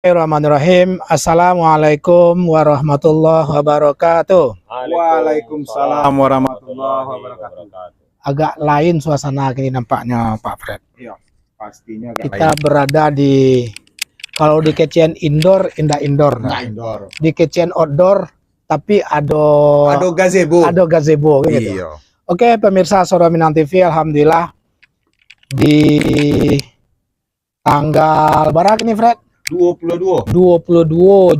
Bismillahirrahmanirrahim. Assalamualaikum warahmatullahi wabarakatuh. Waalaikumsalam warahmatullahi wabarakatuh. Agak lain suasana kini nampaknya Pak Fred. Iya, pastinya agak Kita lain. berada kalau di kitchen indoor, indoor. Nah, indoor. Di kitchen outdoor, tapi Ada gazebo. gitu. Iya. Oke, pemirsa Suara Minang TV, alhamdulillah di tanggal berapa ini Fred? 22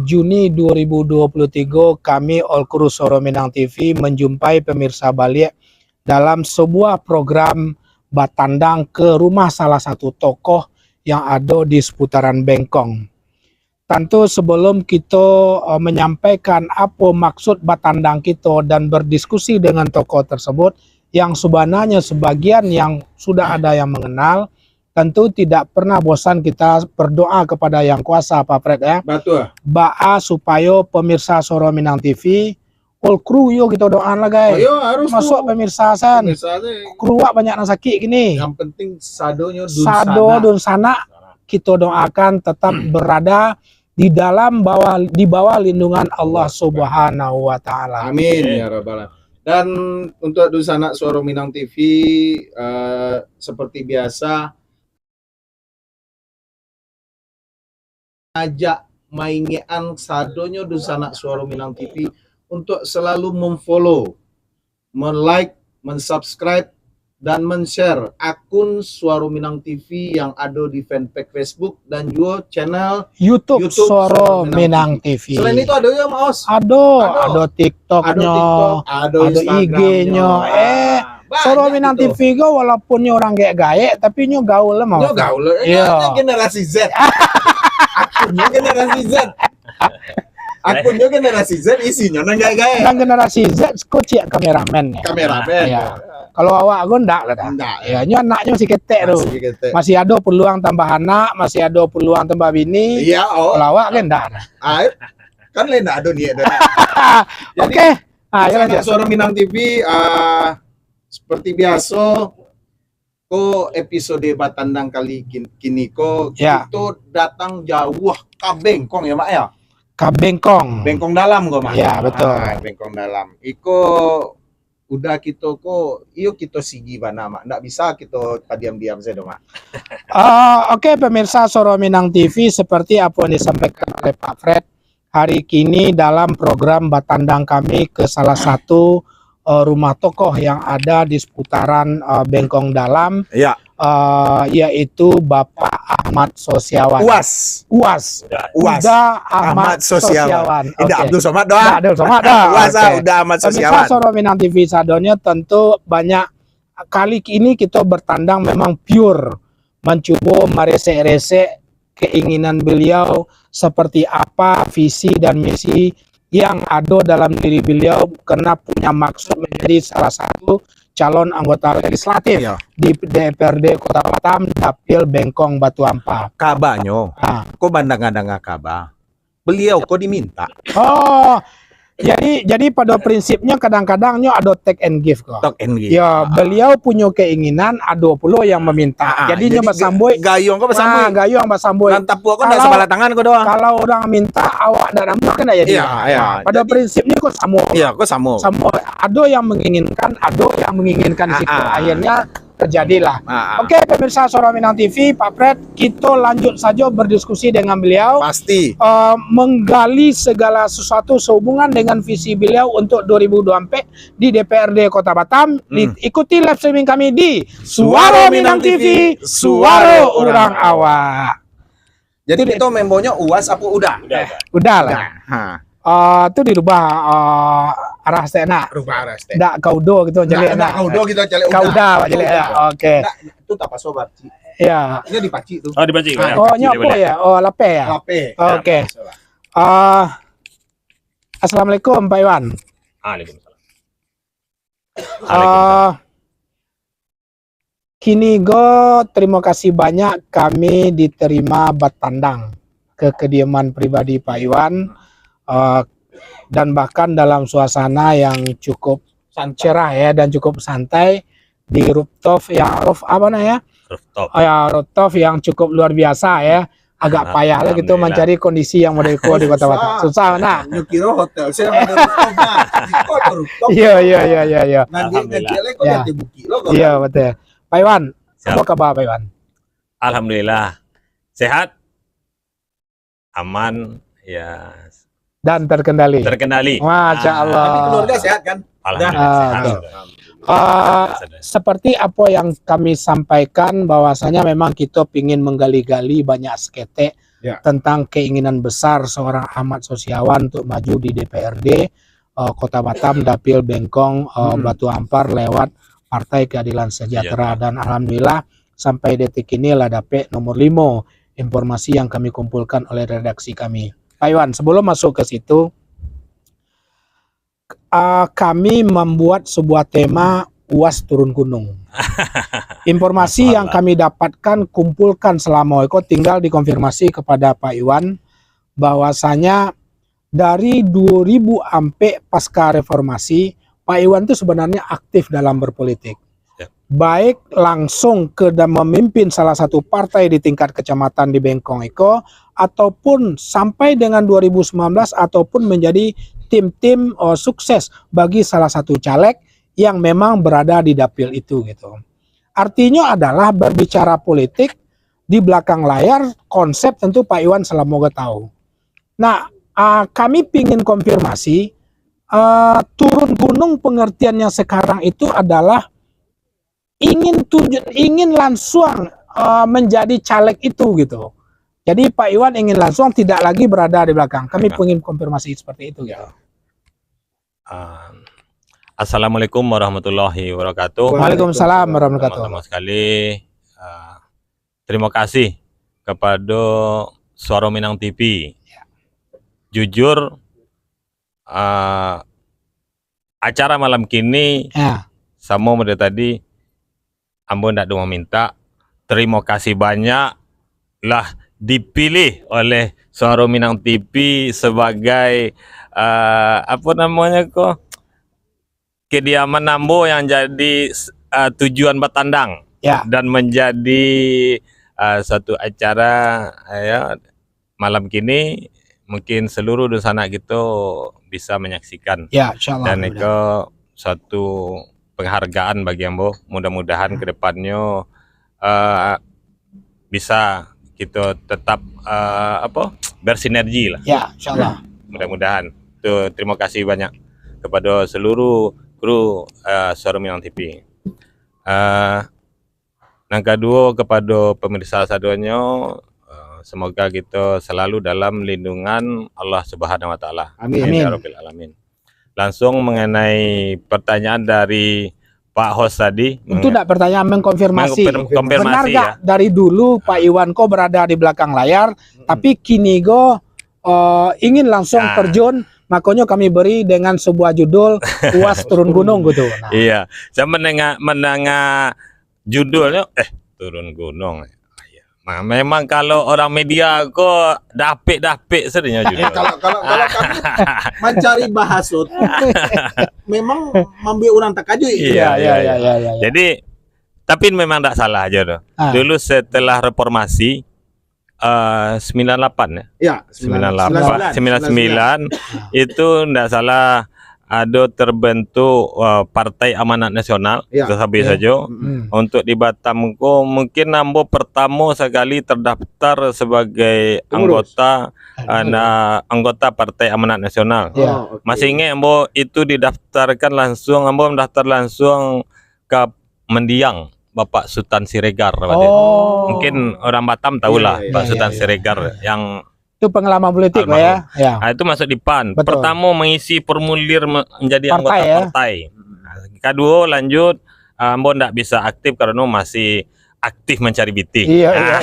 Juni 2023 kami All Crew Suara Minang TV menjumpai pemirsa balik dalam sebuah program Batandang ke rumah salah satu tokoh yang ada di seputaran Bengkong. Tentu sebelum kita menyampaikan apa maksud Batandang kita dan berdiskusi dengan tokoh tersebut yang sebenarnya sebagian yang sudah ada yang mengenal, tentu tidak pernah bosan kita berdoa kepada Yang Kuasa, Pak Fred ya. Betul. Ba'a supaya pemirsa Suara Minang TV, all crew yuk kita doa lah guys. Ayo harus Masuk pemirsa san. Misalnya, Kru banyak yang sakit gini. yang penting sadonya Sado dun sana kita doakan tetap berada di bawah lindungan Allah Subhanahu wa taala. Amin ya rabbal alamin. Dan untuk Dusana Suara Minang TV seperti biasa ajak mainan sadonya Dusana Suara Minang TV untuk selalu memfollow, like, mensubscribe dan men-share akun Suara Minang TV yang ada di fanpage Facebook dan juga channel YouTube Suara Minang TV. Selain itu ada ya Mas? Ada TikToknya, ada IG-nya. Suara Minang TV go walaupun orang gaek tapi nyo gaul lah mau. Nyo gaul. Iya. Generasi Z. Akunnya generasi Z. Akunnya generasi Z isinya nang gaek. Dan generasi Z kocik kameramen. Kameramen. Ya. Kalau awak gue enggak lah. Enggak. Ya, nyo anaknya masih ketek tuh. Masih ada peluang tambah anak, masih ada peluang tambah bini. Iya, oh. Kalau awak kan enggak. Kan lain enggak ada nih. Oke. Jadi Suara Minang TV seperti biasa episode Batandang kali kini ya. Itu datang jauh ke Bengkong ya Mak ya. Ke Bengkong. Bengkong dalam Mak. Ya, betul. Bengkong dalam. Udah kita kita sigi bana Mak. Nggak bisa kita diam-diam saja Mak. Oke, pemirsa Suara Minang TV, seperti apa yang disampaikan oleh Pak Fred hari ini dalam program Batandang kami ke salah satu rumah tokoh yang ada di seputaran Bengkong Dalam, ya. Yaitu Bapak Ahmad Sosiawan. Uas. Udah Ahmad Sosiawan. Tidak Abdul Somad doang. Abdul Somad doang. Uas udah Ahmad Sosiawan. Pemirsa Suara Minang TV sadonya tentu banyak kali ini kita bertandang memang pure mencoba meresek-resek keinginan beliau seperti apa visi dan misi yang ada dalam diri beliau karena punya maksud menjadi salah satu calon anggota legislatif di DPRD Kota Batam dapil Bengkong Batu Ampar. Kabarnya, kok bandang-bandang kabar. Beliau kok diminta. Jadi pada prinsipnya kadang-kadang ada take and give kok. Take and give. Ya, beliau punya keinginan, ada puluh yang meminta. Jadi nyoba samboi. Gayung kok bersamboi. Gayung bersamboi. Mantap kok enggak sebelah tangan kok doang. Kalau orang minta awak dan rambut kan ya dia. Iya. Pada prinsipnya kok sama. Iya, kok sama. Ada yang menginginkan, di situ. Akhirnya terjadilah. Oke, pemirsa Suara Minang TV, Pak Fred, kita lanjut saja berdiskusi dengan beliau. Pasti. Menggali segala sesuatu sehubungan dengan visi beliau untuk 2024 di DPRD Kota Batam. Ikuti live streaming kami di Suara Minang TV, Suara Orang Awak. Jadi itu membonya Uas apa udah? Udah lah. Itu dirubah arah stena. Rubah arah stena. Ndak kaudo gitu jelek. Ndak kaudo gitu jelek. Kauda jelek ya. Oke. Itu tak pas sobat. Iya. Ini dipaci tuh. Oh, dipaci. Nyopo ya? Lape ya? Lape. Oke. Assalamualaikum Pak Iwan. Waalaikumsalam. Kini terima kasih banyak kami diterima Batandang ke kediaman pribadi Pak Iwan. Dan bahkan dalam suasana yang cukup cerah ya dan cukup santai di rooftop yang rooftop yang cukup luar biasa ya. agak payah lah gitu Alhamdulillah. mencari kondisi yang model di Kota Batam. Susah, nah. Nyo kira hotel saya ada rooftopnya. Kok ada rooftop? Iya. Nanti ngecek kok Ya. jadi bukit lo kok. Iya, betul. Pak Iwan, Siap. apa kabar Pak Iwan? Alhamdulillah sehat, aman, ya Dan terkendali. terkendali. Masya Allah. Tapi keluarga sehat kan? Alhamdulillah sehat. Oke. Sudah. Seperti apa yang kami sampaikan bahwasanya memang kita ingin menggali-gali banyak skete Ya. tentang keinginan besar seorang Ahmad Sosiawan untuk maju di DPRD Kota Batam, Dapil Bengkong, Batu Ampar lewat Partai Keadilan Sejahtera. Dan alhamdulillah sampai detik ini lah dapet nomor 5 informasi yang kami kumpulkan oleh redaksi kami. Pak Iwan, sebelum masuk ke situ, kami membuat sebuah tema UAS turun gunung. Informasi yang kami dapatkan kumpulkan selama itu tinggal dikonfirmasi kepada Pak Iwan bahwasanya dari 2000 sampai pasca reformasi Pak Iwan itu sebenarnya aktif dalam berpolitik. Baik langsung ke dan memimpin salah satu partai di tingkat kecamatan di Bengkong Eko ataupun sampai dengan 2019 ataupun menjadi tim-tim sukses bagi salah satu caleg yang memang berada di dapil itu gitu. Artinya adalah berbicara politik di belakang layar konsep tentu Pak Iwan selama tahu. Nah, kami ingin konfirmasi turun gunung pengertiannya sekarang itu adalah ingin langsung menjadi caleg itu gitu. Jadi Pak Iwan ingin langsung tidak lagi berada di belakang. Kami ingin konfirmasi seperti itu gitu. Assalamualaikum warahmatullahi wabarakatuh. Waalaikumsalam warahmatullahi wabarakatuh. Pertama sekali terima kasih kepada Suara Minang TV. Jujur acara malam kini sama model tadi ambo ndak mau minta terima kasih banyak lah dipilih oleh Suara Minang TV sebagai apa namanya kok kediaman Ambo yang jadi tujuan Batandang dan menjadi satu acara ya malam kini mungkin seluruh Dusana gitu bisa menyaksikan dan itu satu penghargaan bagi Ambo. Mudah-mudahan kedepannya bisa kita tetap bersinergi lah. Ya, insyaallah. Mudah-mudahan. Tuh, terima kasih banyak kepada seluruh kru Suara Minang TV. Yang kedua kepada pemirsa saduanya, semoga kita selalu dalam lindungan Allah Subhanahu wa taala. Amin. Ya Rabbil alamin. Langsung mengenai pertanyaan dari Pak host tadi. Itu tidak pertanyaan mengkonfirmasi. Benar ya? gak dari dulu Pak Iwan kok berada di belakang layar, tapi kini go ingin langsung terjun, makanya kami beri dengan sebuah judul UAS turun gunung gitu. Nah. Iya, saya mendengar judulnya turun gunung. Nah, memang kalau orang media kok dapik sebenarnya judul. Kalau kami mencari bahasa memang mambil orang tak aja. Iya. Jadi tapi memang tidak salah aja tuh. Dulu setelah reformasi 98 ya. 99 itu tidak salah ada terbentuk Partai Amanat Nasional saja. Untuk di Batam mungkin Ambo pertama sekali terdaftar sebagai anggota Partai Amanat Nasional. Masih ingat Ambo itu didaftarkan langsung, Ambo mendaftar langsung ke mendiang Bapak Sultan Siregar. Mungkin orang Batam tahulah Pak Sultan Siregar yang itu pengalaman politik ya. Itu masuk di PAN. Betul. Pertama mengisi formulir menjadi anggota partai. Kedua lanjut Ambo ndak bisa aktif karena masih aktif mencari biti. Iya.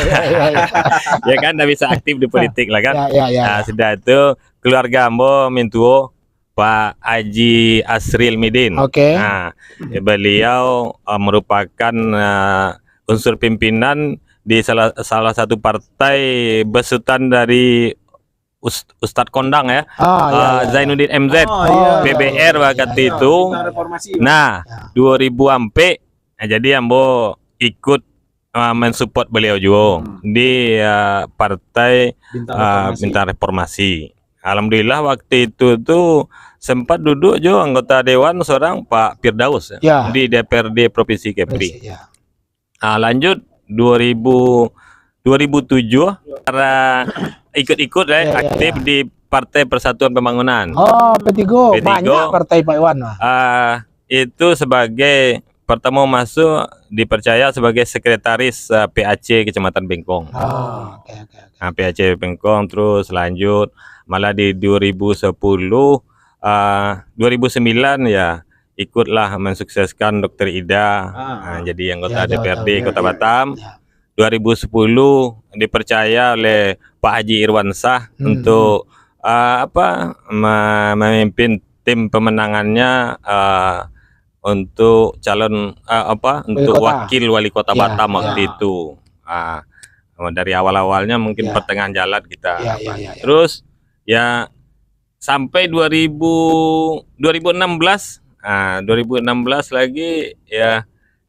Ya kan ndak bisa aktif di politik lah kan. Iya. Sudah itu keluarga Ambo mintuo Pak Haji Asril Midin. Nah, beliau merupakan unsur pimpinan di salah satu partai besutan dari Ustadz Kondang ya, Zainuddin MZ, PBR waktu itu. Nah, 2000 sampai, jadi Ambo ikut mensupport beliau juga di partai Bintang Reformasi. Alhamdulillah waktu itu tuh sempat duduk juga anggota dewan seorang Pak Firdaus Ya. di DPRD Provinsi Kepri. Ya. Lanjut 2007 cara ikut-ikut aktif di Partai Persatuan Pembangunan. Oh, P3. P3. Banyak partai Pak Iwan. Itu sebagai pertama masuk dipercaya sebagai sekretaris PAC Kecamatan Bengkong. Oh, oke. PAC Bengkong, terus lanjut malah di 2010 2009 ya ikutlah mensukseskan Dr. Ida jadi anggota DPRD Kota Batam. 2010 dipercaya oleh Pak Haji Irwansyah untuk memimpin tim pemenangannya untuk calon untuk wakil wali kota Batam waktu itu. Dari awal-awalnya mungkin pertengahan jalan kita. Terus ya sampai 2016 lagi ya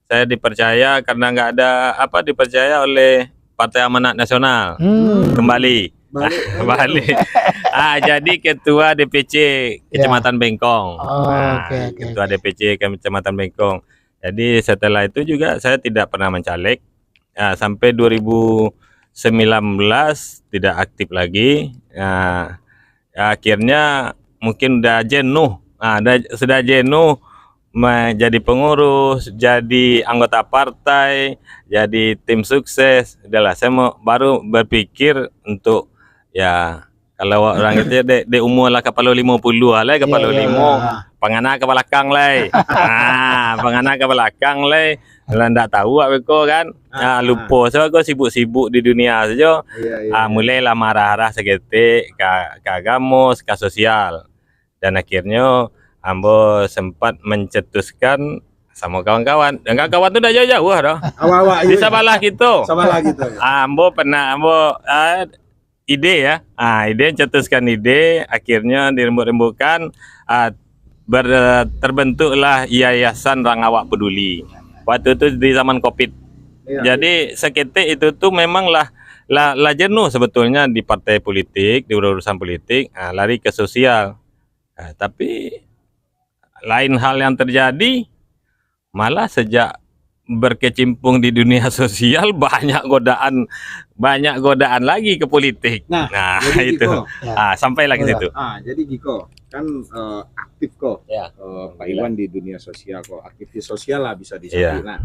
saya dipercaya karena nggak ada dipercaya oleh Partai Amanat Nasional kembali. Jadi ketua DPC Kecamatan Bengkong. Ketua DPC Kecamatan Bengkong. Jadi setelah itu juga saya tidak pernah mencalek sampai 2019 tidak aktif lagi. Akhirnya mungkin udah jenuh. Sudah jenuh menjadi pengurus, jadi anggota partai, jadi tim sukses. Udahlah, saya baru berpikir untuk ya kalau orang itu de umur lah kepala 50 lah kepala 5 pangana ke belakang lah. Pangana ke belakang lah. Kalau ndak tahu aku kan lupa so aku sibuk-sibuk di dunia saja. Mulailah marah-marah seketik ke agamos, ke sosial. Dan akhirnya ambo sempat mencetuskan sama kawan-kawan. Dan kawan itu udah jauh-jauh dah. Di Sabalah gitu. Ambo pernah ide ya. Ide cetuskan ide, akhirnya dirembuk-rembukkan terbentuklah Yayasan Rangawak Peduli. Waktu itu di zaman Covid. Jadi seketik itu tuh memang lah jenuh sebetulnya di partai politik, di urusan politik, lari ke sosial. Tapi lain hal yang terjadi, malah sejak berkecimpung di dunia sosial banyak godaan lagi ke politik. Nah itu sampai lagi situ. Jadi Giko kan aktif kok Pak Iwan di dunia sosial kok, aktivis sosial lah bisa disebut. Nah,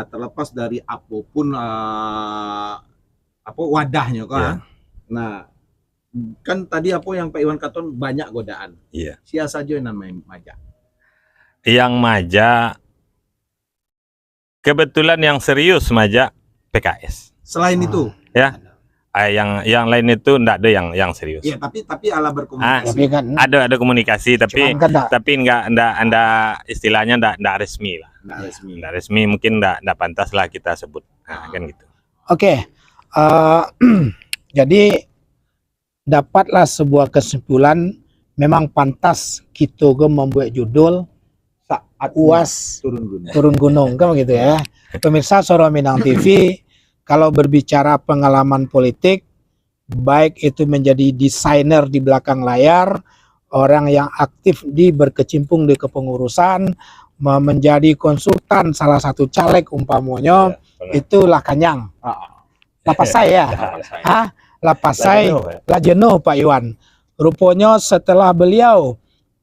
terlepas dari apapun wadahnya kan. Nah, kan tadi yang Pak Iwan katakan banyak godaan. Siapa saja yang namanya maja? Yang maja kebetulan yang serius maja PKS. Selain itu ya, yang lain itu enggak ada yang serius. Iya, tapi ala berkomunikasi. Ada komunikasi tapi enggak istilahnya enggak resmi lah. Enggak resmi mungkin enggak pantas lah kita sebut. Kan gitu. Oke. Jadi dapatlah sebuah kesimpulan memang pantas kita membuat judul Saat UAS turun gunung kan begitu ya. Pemirsa Suara Minang TV, kalau berbicara pengalaman politik, baik itu menjadi desainer di belakang layar, orang yang aktif berkecimpung di kepengurusan, menjadi konsultan salah satu caleg umpamanya, itulah Kanyang. Lapasai ya. Lapasai lah jenuh Pak Iwan. Rupanya setelah beliau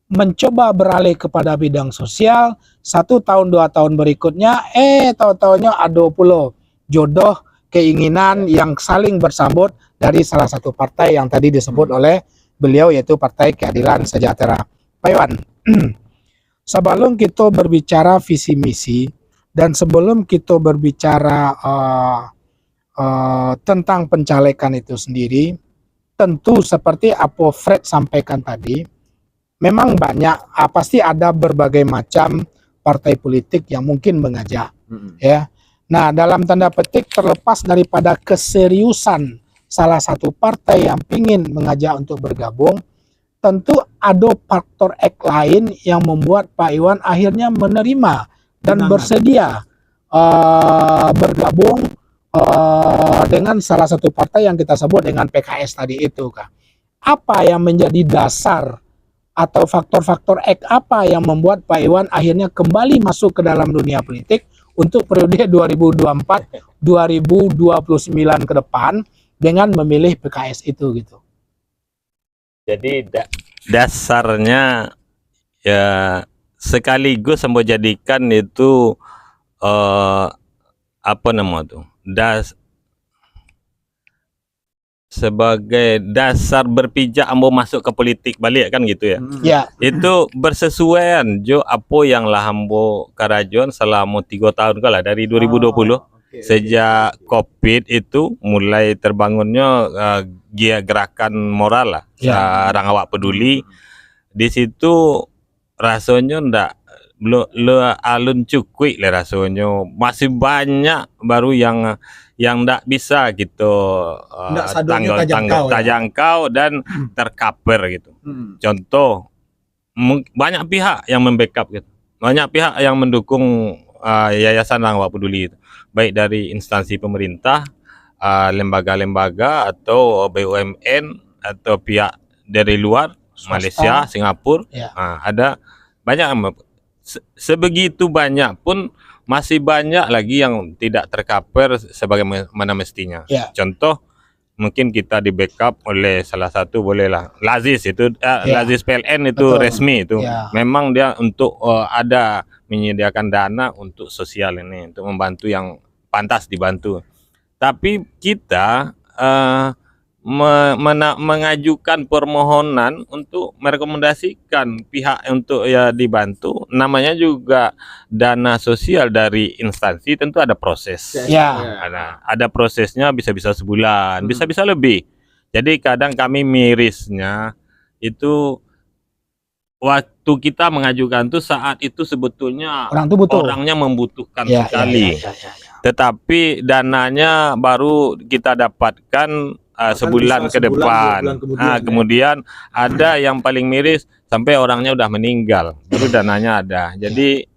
mencoba beralih kepada bidang sosial, 1 tahun 2 tahun berikutnya tahu-taunya ada pula jodoh keinginan yang saling bersambut dari salah satu partai yang tadi disebut oleh beliau, yaitu Partai Keadilan Sejahtera. Pak Iwan, sebelum kita berbicara visi misi dan sebelum kita berbicara tentang pencalekan itu sendiri, tentu seperti apa Fred sampaikan tadi, memang banyak, pasti ada berbagai macam partai politik yang mungkin mengajak, ya. Nah, dalam tanda petik terlepas daripada keseriusan salah satu partai yang ingin mengajak untuk bergabung, tentu ada faktor X lain yang membuat Pak Iwan akhirnya menerima dan bersedia bergabung dengan salah satu partai yang kita sebut dengan PKS tadi itu, Kak. Apa yang menjadi dasar atau faktor-faktor apa yang membuat Pak Iwan akhirnya kembali masuk ke dalam dunia politik untuk periode 2024-2029 ke depan dengan memilih PKS itu gitu. Jadi dasarnya ya sekaligus mau jadikan itu apa nama tuh? Sebagai dasar berpijak ambo masuk ke politik balik kan gitu ya. Ya. Itu bersesuaian jo apa yang lah ambo karajon selama 3 tahun kalah dari 2020 sejak COVID itu mulai terbangunnya gerakan moral lah. Orang awak peduli di situ rasanya ndak alun cukup lah rasanya, masih banyak baru yang ndak bisa gitu terjangkau dan tercover gitu. Contoh banyak pihak yang membackup gitu, banyak pihak yang mendukung yayasan Orang Awak Peduli itu, baik dari instansi pemerintah, lembaga-lembaga atau BUMN atau pihak dari luar, Malaysia, Singapura, ada banyak. Sebegitu banyak pun masih banyak lagi yang tidak tercover sebagaimana mestinya. Contoh mungkin kita di backup oleh salah satu bolehlah Lazis itu Lazis PLN itu resmi itu memang dia untuk ada menyediakan dana untuk sosial ini, untuk membantu yang pantas dibantu. Tapi kita mengajukan permohonan untuk merekomendasikan pihak untuk ya dibantu, namanya juga dana sosial dari instansi, tentu ada proses. Ada prosesnya, bisa-bisa sebulan, bisa-bisa lebih. Jadi kadang kami mirisnya itu waktu kita mengajukan tuh saat itu sebetulnya orangnya membutuhkan sekali. Tetapi dananya baru kita dapatkan sebulan ke depan. Kemudian ada yang paling miris sampai orangnya udah meninggal, baru dananya ada. Jadi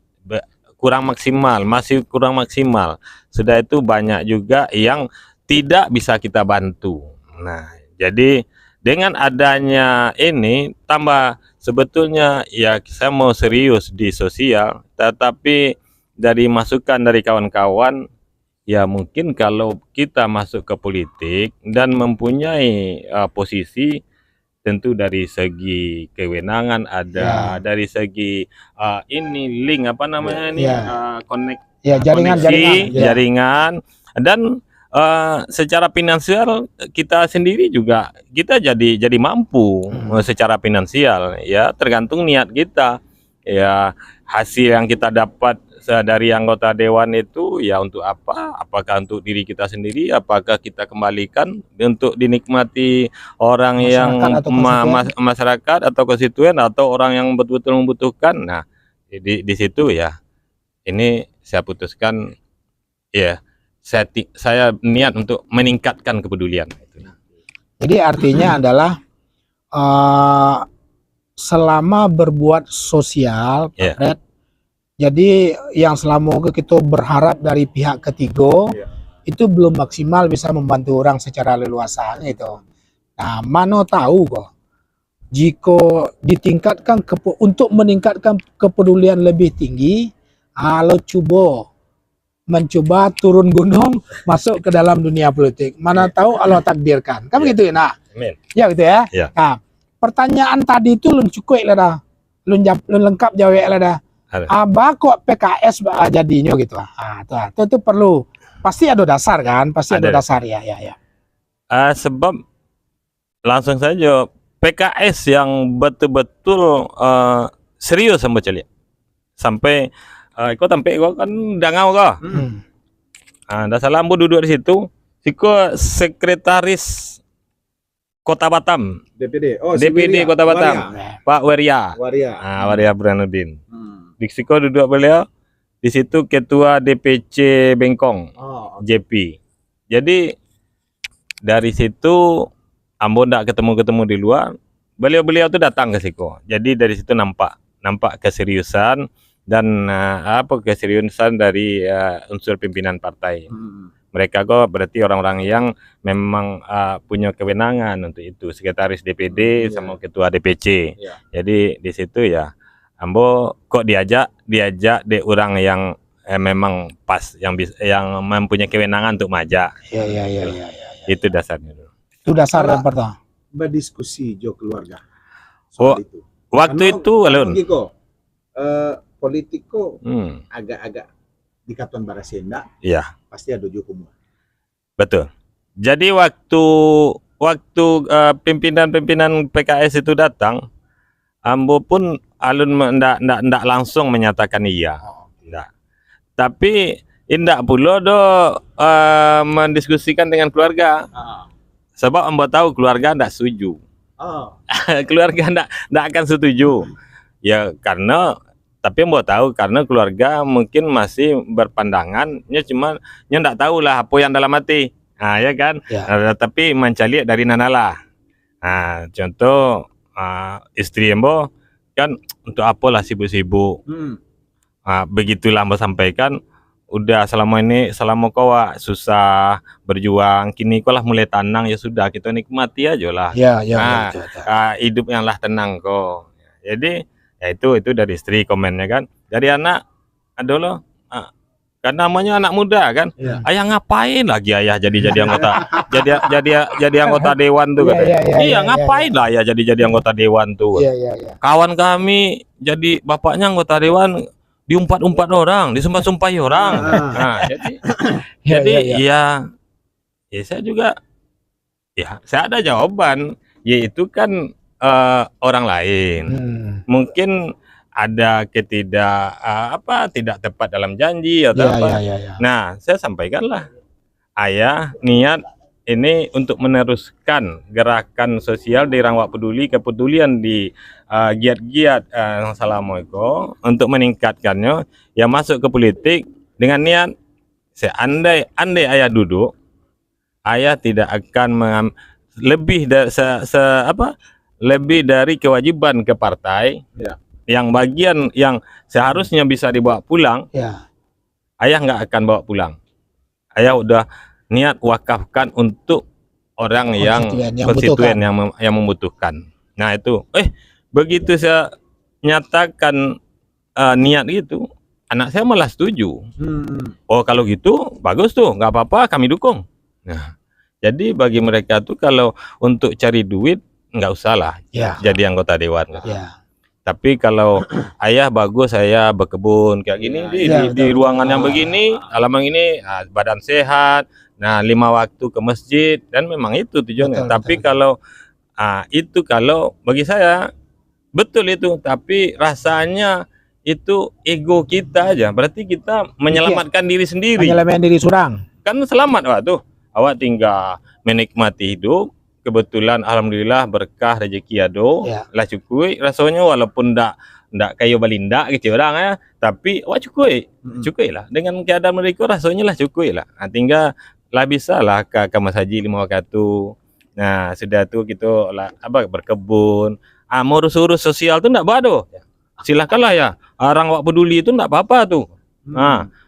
kurang maksimal, masih kurang maksimal. Sudah itu banyak juga yang tidak bisa kita bantu. Nah, jadi dengan adanya ini tambah sebetulnya ya saya mau serius di sosial, tetapi dari masukan dari kawan-kawan ya mungkin kalau kita masuk ke politik dan mempunyai posisi, tentu dari segi kewenangan ada, dari segi ini link apa namanya ini jaringan dan secara finansial kita sendiri juga kita jadi mampu secara finansial ya, tergantung niat kita ya. Hasil yang kita dapat dari anggota dewan itu ya untuk apa? Apakah untuk diri kita sendiri? Apakah kita kembalikan untuk dinikmati orang masyarakat atau konstituen atau orang yang betul-betul membutuhkan? Nah, di situ ya ini saya putuskan ya saya niat untuk meningkatkan kepedulian. Jadi artinya adalah selama berbuat sosial, Pak Fred, jadi yang selama kita berharap dari pihak ketiga itu belum maksimal bisa membantu orang secara leluasa itu. Nah, mana tahu kok jika ditingkatkan untuk meningkatkan kepedulian lebih tinggi, kalau mencoba turun gunung masuk ke dalam dunia politik. Mana tahu Allah takdirkan. Kan begitu ya, nah. Ya gitu ya. Nah, pertanyaan tadi itu lu cukup lah dah. Lu lengkap jawab lah dah. Apa kok PKS jadinya gitu. Itu perlu. Pasti ada dasar kan? Pasti ada dasar ya. Sebab langsung saja PKS yang betul-betul serius sama celik. Sampai kau tampil kau kan dangau kau. Dah salah ambo duduk di situ. Siko sekretaris Kota Batam. DPD Kota Batam. Pak Waria. Waria Burhanuddin. Di siko duduk beliau. Di situ ketua DPC Bengkong. JP. Jadi dari situ ambo ndak ketemu di luar. Beliau tuh datang ke siko. Jadi dari situ nampak keseriusan dan apa keseriusan dari unsur pimpinan partai. Mereka kok berarti orang-orang yang memang punya kewenangan untuk itu, sekretaris DPD sama ketua DPC. Jadi di situ ya, ambo kok diajak deh orang yang memang pas, yang mempunyai kewenangan untuk majak. Iya. Itu dasarnya. Itu dasar yang pertama. Berdiskusi jo keluarga Oh, soal itu. waktu itu alun. Politiko agak-agak di Katuan Barasenda. Iya. Pasti ada jo kumua. Betul. Jadi waktu pimpinan-pimpinan PKS itu datang, ambo pun alun ndak langsung menyatakan iya. Ndak. Tapi indak pula mendiskusikan dengan keluarga. Sebab ambo tahu keluarga ndak setuju. Keluarga ndak akan setuju. Ya karena, tapi ambo tahu karena keluarga mungkin masih berpandangannya, cuma ndak tahu lah apa yang dalam hati. Ya kan? Tapi mencari dari nanalah. Contoh istri ambo kan untuk apalah sibuk-sibuk. Begitulah ambo sampaikan, udah selama kau susah berjuang, kini kau lah mulai tenang, ya sudah kita nikmati aja lah. Hidup yang lah tenang kok. Jadi ya itu dari istri komennya kan. Dari anak adalah kan namanya anak muda kan. Ayah ngapain lagi ayah jadi anggota jadi anggota dewan tuh katanya. Iya ngapain lah ayah jadi anggota dewan tuh. Kawan kami jadi bapaknya anggota dewan, diumpat-umpat orang, disumpah-sumpahi orang. Jadi ya saya juga saya ada jawaban, yaitu kan orang lain. Mungkin ada tidak tepat dalam janji atau apa. Nah, saya sampaikanlah, ayah niat ini untuk meneruskan gerakan sosial di Rangwak Peduli, kepedulian di giat-giat Assalamualaikum, untuk meningkatkannya, ya masuk ke politik dengan niat seandai ayah duduk, ayah tidak akan lebih dari kewajiban ke partai. Yang bagian yang seharusnya bisa dibawa pulang, ayah nggak akan bawa pulang. Ayah udah niat wakafkan untuk orang konstituen yang membutuhkan. Nah itu, begitu saya nyatakan niat gitu, anak saya malah setuju. Oh kalau gitu bagus tuh, nggak apa-apa, kami dukung. Nah, jadi bagi mereka tuh kalau untuk cari duit nggak usah lah jadi anggota dewan. Tapi kalau ayah bagus, saya berkebun kayak gini di ruangan yang begini, halaman ini, badan sehat, 5 waktu ke masjid, dan memang itu tujuannya. Tapi kalau itu kalau bagi saya betul itu, tapi rasanya itu ego kita aja. Berarti kita menyelamatkan diri sendiri. Menyelamatkan diri surang. Kan selamat awak tinggal menikmati hidup. Kebetulan alhamdulillah berkah rezeki ado lah cukup rasanya, walaupun ndak kayu balinda gitu orang ya, tapi wah cukup lah dengan keadaan mereka, rasanya lah cukup lah. Tinggal lah bisa lah ke Mas Haji 5 waktu. Nah sudah tuh kita lah berkebun, mau urus sosial tuh ndak bado, silakanlah ya, orang wak peduli itu ndak apa-apa tuh.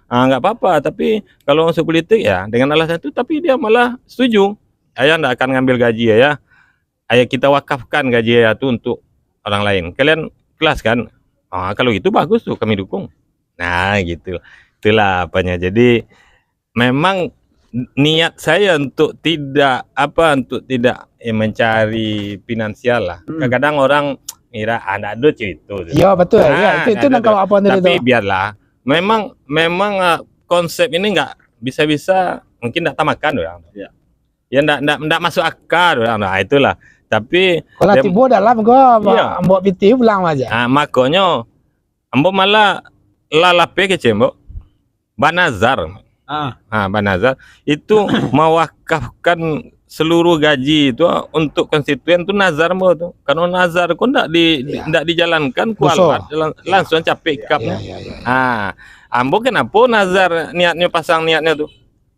Nggak apa-apa, tapi kalau masuk politik ya dengan alasan itu, tapi dia malah setuju. Ayah ndak akan ngambil gaji ayah kita wakafkan gaji ayah itu untuk orang lain. Kalian kelas kan? Kalau gitu bagus tuh, kami dukung. Nah gitu, itulah apanya. Jadi memang niat saya untuk tidak mencari finansial lah. Kadang orang mira anak do itu. Iya betul. Itu kalau apa tapi biarlah. Memang konsep ini nggak bisa mungkin nggak tamakan orang. Ya ndak masuk akal. Nah itulah. Tapi kalau tiba dalam gua ambo biti pulang aja. Makanya ambo malah lalape kece mbok. Banazar. Banazar itu mewakafkan seluruh gaji itu untuk konstituen tuh nazar mbok tuh. Karena nazar kok ndak dijalankan kualat langsung capek kap. Ambo kenapa nazar niatnya pasang niatnya tuh?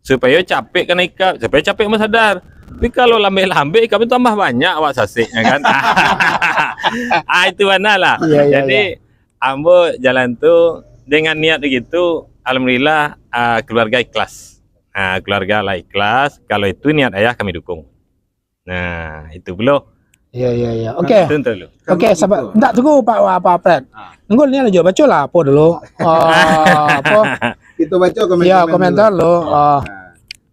Supaya capek kena ikap, supaya capek masadar. Tapi kalau lambe-lambe ikap itu tambah banyak awak sasiknya kan. Itu mana lah. Jadi ambo jalan tuh dengan niat begitu, alhamdulillah keluarga ikhlas. Nah, keluarga lah ikhlas. Kalau itu niat ayah kami dukung. Nah, itu belum. Iya. Oke. Itu dulu. Oke, sabar. Enggak tunggu Pak Fred. Tunggu ini aja baca lah apa dulu. Apa? Kita baca komentar. Iya, komentar lo.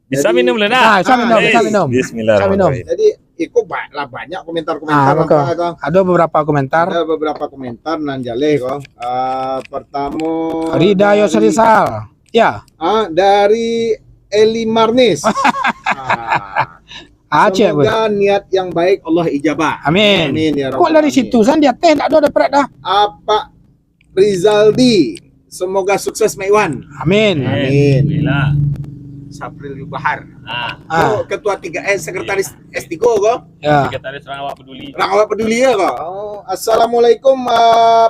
Bisa Jadi- minum Lena. Nah, bisa minum. Bismillahirrahmanirrahim. Jadi ikut banyak Ah, komentar-komentar betul. apa itu. Ada beberapa komentar. Ada beberapa komentar nanjale kok. Pertama Rida dari- Yoserisal. Ya. dari Eli Marnis. Aceh. Semoga niat yang baik Allah ijabah. Amin. Amin ya Kok Rabbal dari alamin. situ san dia teh enggak ada Fred dah. Apa Rizaldi, semoga sukses Maiwan. Amin. Amin. Alhamdulillah. Sapril Bahar. Ah, Ah, Ketua 3S Sekretaris S3 kok. ya. Sekretaris Rawak Peduli. Rawat peduli ya kok. Assalamualaikum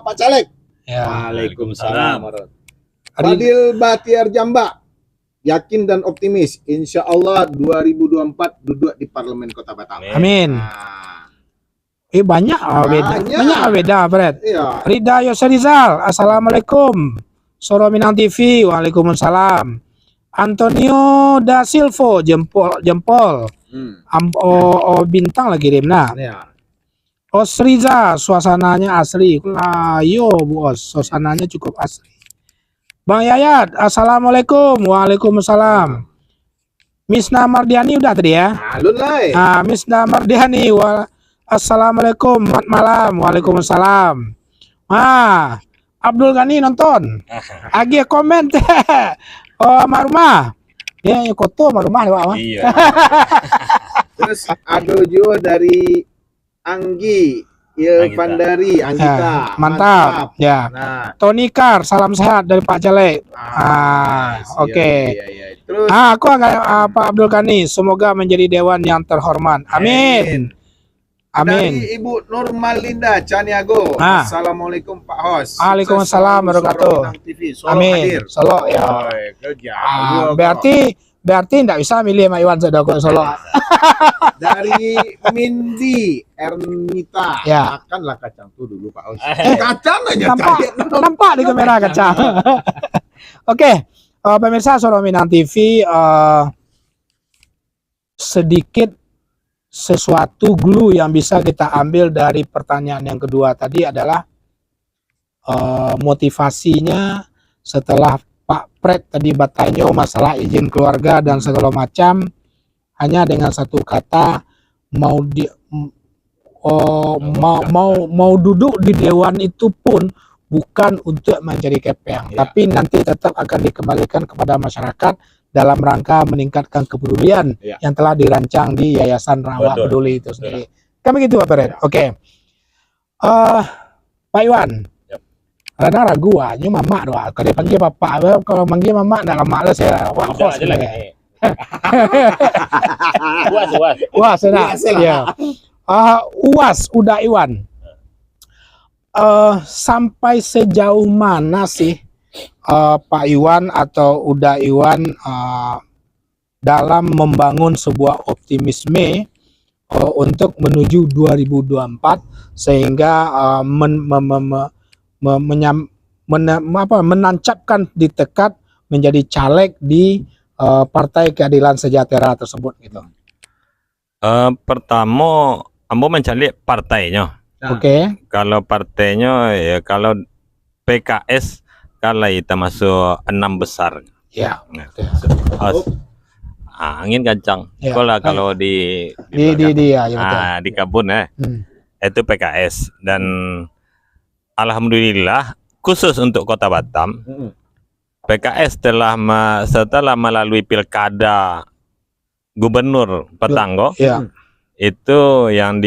Pak Caleg. Ya. Waalaikumsalam. Rida- Fadil Batiar Jamba. Yakin dan optimis, insya Allah 2024 duduk di Parlemen Kota Batam. Amin. Nah, Banyak beda. Banyak. Banyak beda, Fred. iya. Rida Yoserizal, Assalamualaikum. Soro Minang TV, Waalaikumsalam. Antonio da Silvo, jempol. Bintang lagi kirimnya. Iya. Osriza, suasananya asli. Ayo, bos, suasananya cukup asli. Bang Yayat, Assalamualaikum. Waalaikumsalam. Misna Mardiani udah tadi ya. Alun lah. Misna Mardiani, Assalamualaikum, selamat malam. Waalaikumsalam. Abdul Ghani nonton. Agi komen teh. Oh, Marumah. Ya, koto Marumah Pak. Iya. Terus ada juga dari Anggi, Anggita. Vandari, Anggita. Mantap. Ya. Nah, Tony Kar, salam sehat dari Pak Caleg. Oke. Iya. Terus Aku agak Pak Abdul Ghani, semoga menjadi dewan yang terhormat. Amin. Amin. dari Ibu Nurmalinda Caniago. Assalamualaikum Pak Hos. Waalaikumsalam warahmatullahi wabarakatuh. Amin. Solo ya. Kerja. Berarti enggak bisa milih Mak Iwan Sodoko Solo. Dari Mindy Ernita. Ya. Makanlah kacang tuh dulu Pak Hos. Kacang aja. Nampak di kamera kaca. Oke, pemirsa Soro Minang TV, sedikit sesuatu glue yang bisa kita ambil dari pertanyaan yang kedua tadi adalah motivasinya setelah Pak Fred tadi bertanya masalah izin keluarga dan segala macam, hanya dengan satu kata, mau duduk di dewan itu pun bukan untuk mencari kepeng, tapi nanti tetap akan dikembalikan kepada masyarakat dalam rangka meningkatkan kepedulian yang telah dirancang di Yayasan Rawak Peduli itu sendiri. Kan begitu Pak Fred? Oke. Pak Iwan. Karena ragu aja mama doa. Kalau dipanggil papa, kalau manggil mama enggak males ya. Wah, kos aja lah. Wah, senang. Ya. UAS Uda Iwan. Sampai sejauh mana sih Pak Iwan atau Uda Iwan dalam membangun sebuah optimisme untuk menuju 2024 sehingga menancapkan di tekad menjadi caleg di Partai Keadilan Sejahtera tersebut gitu. Pertama, ambo mencari partainya. Oke. Kalau partainya ya kalau PKS kalau kita masuk 6 besar. Ya. Nah, angin kencang. Ya. Kalau di Ya, betul. di kebun itu PKS dan alhamdulillah khusus untuk Kota Batam PKS setelah melalui pilkada gubernur Petanggo itu yang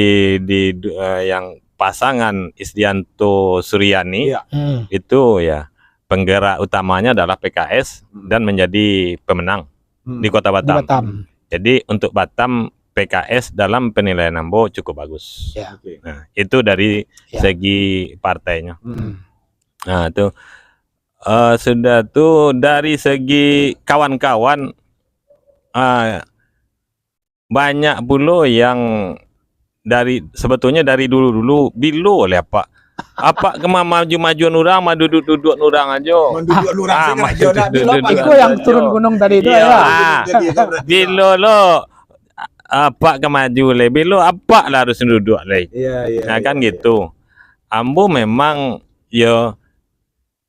yang pasangan Isdianto Suryani itu ya penggerak utamanya adalah PKS dan menjadi pemenang di Kota Batam. Jadi untuk Batam PKS dalam penilaian Ambo cukup bagus. Nah, itu dari segi partainya. Nah, itu sudah tuh dari segi kawan-kawan banyak pula yang sebetulnya dari dulu-dulu bilu oleh Pak Apa kema maju-maju orang, mah duduk-duduk orang aja. Menduduk lurah sih maju kerajaan nak duduk-duduk bilang, Iko yang turun gunung tadi itu Iya. ya. Jadi itu berarti. Bilo lo apa kemaju le, bilo apa lah harus duduk le. Iya. Nah kan gitu. Ambo memang ya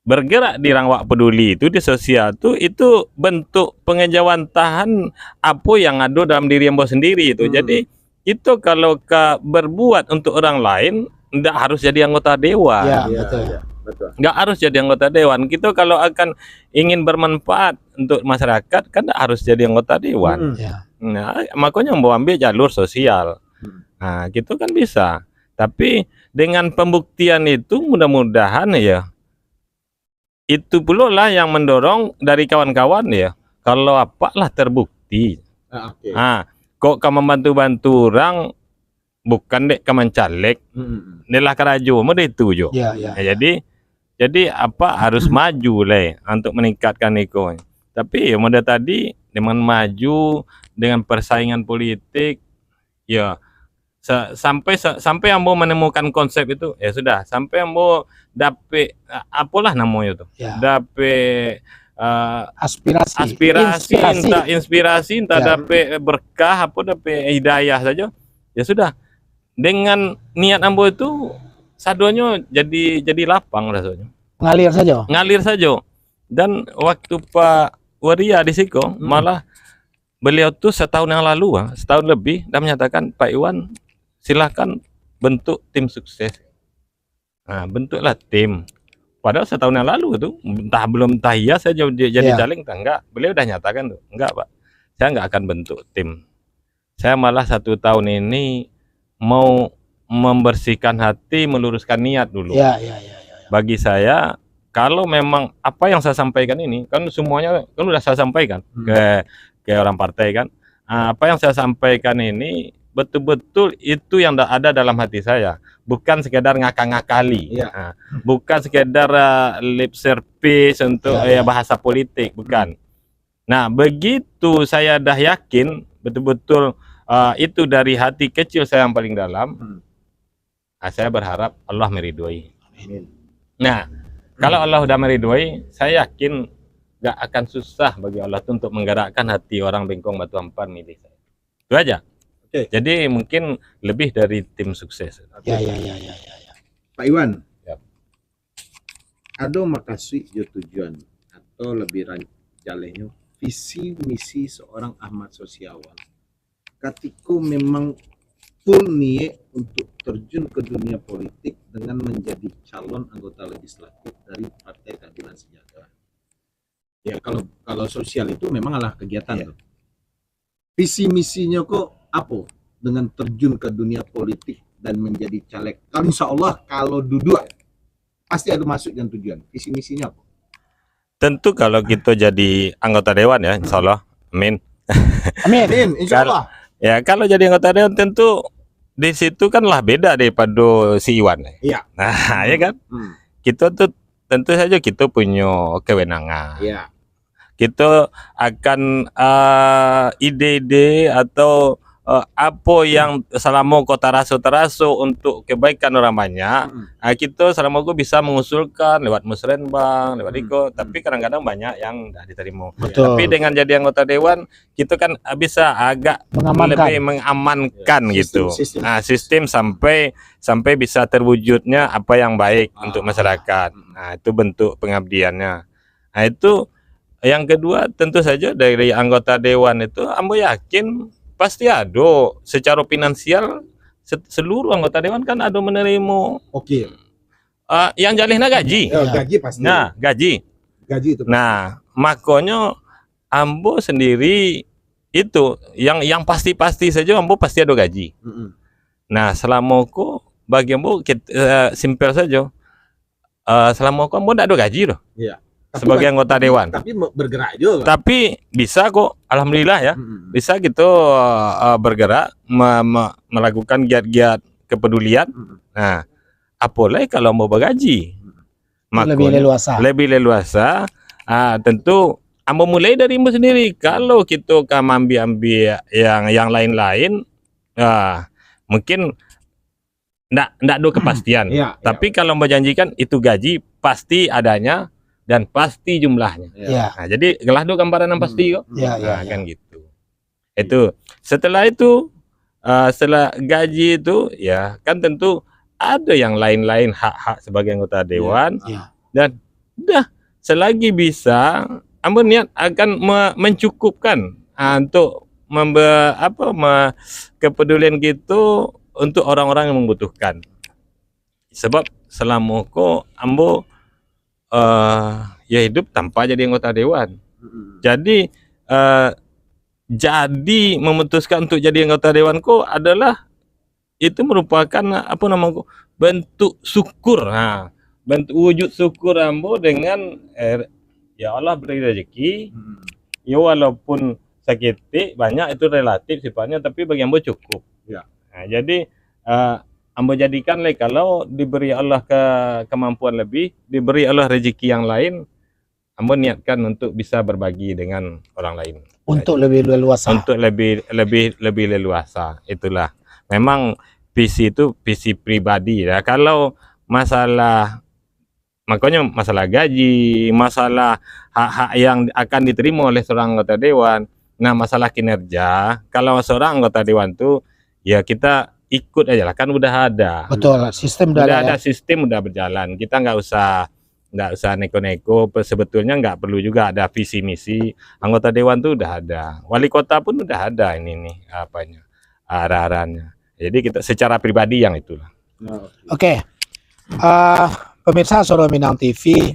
bergerak di Rangwak Peduli itu di sosial tuh itu bentuk pengejawantahan apa yang ada dalam diri ambo sendiri itu. Jadi itu kalau berbuat untuk orang lain nggak harus jadi anggota dewan. Ya, Iya, betul. iya, betul. Nggak harus jadi anggota dewan. Kita kalau akan ingin bermanfaat untuk masyarakat kan nggak harus jadi anggota dewan. Ya. Nah, makanya mau ambil jalur sosial. Nah, gitu kan bisa. Tapi dengan pembuktian itu mudah-mudahan ya itu pula lah yang mendorong dari kawan-kawan ya. Kalau apalah terbukti. Oke. Ah, kok kamu bantu-bantu orang bukan dek kaman caleg, inilah kerajo, mau itu jo. Ya. Nah, jadi apa harus maju le untuk meningkatkan itu. Tapi ya model tadi dengan maju dengan persaingan politik ya sampai ambo menemukan konsep itu ya sudah sampai ambo dapet apalah namanya tuh Ya. dapet Aspirasi. inspirasi entah Ya. dapet berkah apa dapet hidayah saja ya sudah dengan niat ambo itu sadonya jadi lapang rasanya Ngalir saja. dan waktu Pak Waria di Siko malah beliau tuh setahun yang lalu setahun lebih dan menyatakan Pak Iwan silahkan bentuk tim sukses. Nah, bentuklah tim. Padahal setahun yang lalu itu belum tahiyah saya jadi caleg enggak. Beliau udah nyatakan tuh, enggak Pak. Saya enggak akan bentuk tim. Saya malah 1 tahun ini mau membersihkan hati, meluruskan niat dulu. Ya. Bagi saya kalau memang apa yang saya sampaikan ini kan semuanya kan udah saya sampaikan ke orang partai kan. Apa yang saya sampaikan ini betul-betul itu yang ada dalam hati saya, bukan sekedar ngakak-ngakali, bukan sekedar lip service untuk bahasa politik, bukan. Nah begitu saya dah yakin betul-betul itu dari hati kecil saya yang paling dalam, saya berharap Allah meridhoi. Nah kalau Allah udah meridhoi, saya yakin gak akan susah bagi Allah untuk menggerakkan hati orang Bengkong Batu Ampar milih saya. Itu aja. Oke. Jadi mungkin lebih dari tim sukses. Ya. Pak Iwan. Ya. Ada makasih tujuan atau lebih jalehnya visi misi seorang Ahmad Sosiawan. Ketika memang full niat untuk terjun ke dunia politik dengan menjadi calon anggota legislatif dari Partai Keadilan Sejahtera. Ya kalau sosial itu memang adalah kegiatan tuh. Visi misinya kok apa dengan terjun ke dunia politik dan menjadi caleg? Kalau insya Allah kalau duduk pasti ada masuk dan tujuan. Visi misinya apa? Tentu kalau kita jadi anggota dewan ya, insya Allah, amin. Amin. Insya Allah. Ya kalau jadi anggota dewan tentu di situ kan lah beda daripada si Iwan. Iya. Nah, ya kan? Kita tuh tentu saja kita punya kewenangan. Iya. Kita akan ide-ide atau apa yang selama kota teraso untuk kebaikan orang banyak, kita selama gue bisa mengusulkan lewat musrenbang, lewat iko, tapi kadang-kadang banyak yang tidak diterima. Betul. Tapi dengan jadi anggota dewan, kita kan bisa agak lebih mengamankan gitu. Sistem sampai bisa terwujudnya apa yang baik untuk masyarakat. Nah, itu bentuk pengabdiannya. Nah, itu yang kedua tentu saja dari anggota dewan itu, ambo yakin pasti ada secara finansial seluruh anggota dewan kan ada menerima. Oke. Yang jalihna gaji. Gaji pasti. Nah, gaji itu. Nah, makanya ambo sendiri itu yang pasti saja ambo pasti ada gaji. Nah, selama aku bagi ambo simpel saja. Selama aku ambo tidak ada gaji loh. Iya. Sebagai anggota dewan. Tapi bergerak juga. Tapi bisa kok, alhamdulillah ya. Bisa gitu bergerak melakukan giat-giat kepedulian. Nah, apalagi kalau mau bergaji. Lebih leluasa. Tentu ambo mulai dari ambo sendiri. Kalau kita ambil yang lain-lain, mungkin ndak ada kepastian. Tapi kalau berjanjikan itu gaji pasti adanya dan pasti jumlahnya. Nah, jadi gelah do gambaran yang pasti kok. Kan gitu. Itu setelah itu setelah gaji itu ya kan tentu ada yang lain-lain hak-hak sebagai anggota dewan dan udah selagi bisa ambo niat akan mencukupkan untuk kepedulian gitu untuk orang-orang yang membutuhkan. Sebab selama ko ambo ya hidup tanpa jadi anggota dewan. Jadi memutuskan untuk jadi anggota dewan ko adalah itu merupakan bentuk syukur. Bentuk wujud syukur ambo dengan ya Allah beri rezeki. Ya walaupun sakit banyak itu relatif sifatnya, tapi bagi ambo cukup. Nah, jadi ambo jadikan kalau diberi Allah kemampuan lebih, diberi Allah rezeki yang lain, ambo niatkan untuk bisa berbagi dengan orang lain. Untuk lebih leluasa. Untuk lebih leluasa. Itulah. Memang visi itu visi pribadi ya. Kalau makanya masalah gaji, masalah hak-hak yang akan diterima oleh seorang anggota dewan. Nah, masalah kinerja, kalau seorang anggota dewan tuh ya kita ikut aja lah, kan udah ada. Betul, sistem udah ada. Sistem udah berjalan. Kita nggak usah neko-neko. Sebetulnya nggak perlu juga ada visi misi. Anggota dewan tuh udah ada. Wali kota pun udah ada ini nih arah-arahnya. Jadi kita secara pribadi yang itulah. Oke. Pemirsa Suara Minang TV,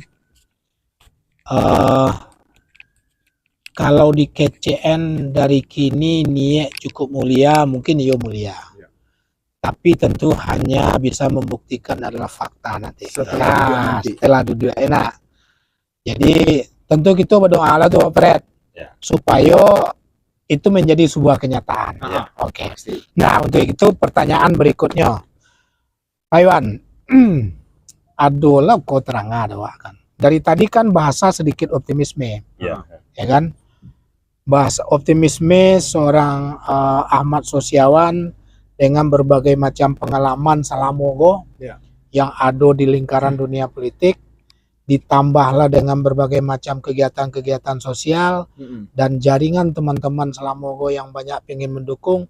kalau di KCN dari kini niat cukup mulia, mungkin iyo mulia. Tapi tentu hanya bisa membuktikan adalah fakta nanti. Setelah duduk enak. Jadi tentu kita berdoa lah tuh Pak Fred, supaya itu menjadi sebuah kenyataan. Oke. Nah, untuk itu pertanyaan berikutnya, Pak Iwan, adalah kau terang ada kan. Dari tadi kan bahasa sedikit optimisme, ya kan? Bahasa optimisme seorang Ahmad Sosiawan dengan berbagai macam pengalaman selama yang ada di lingkaran dunia politik, ditambahlah dengan berbagai macam kegiatan-kegiatan sosial dan jaringan teman-teman selama yang banyak ingin mendukung,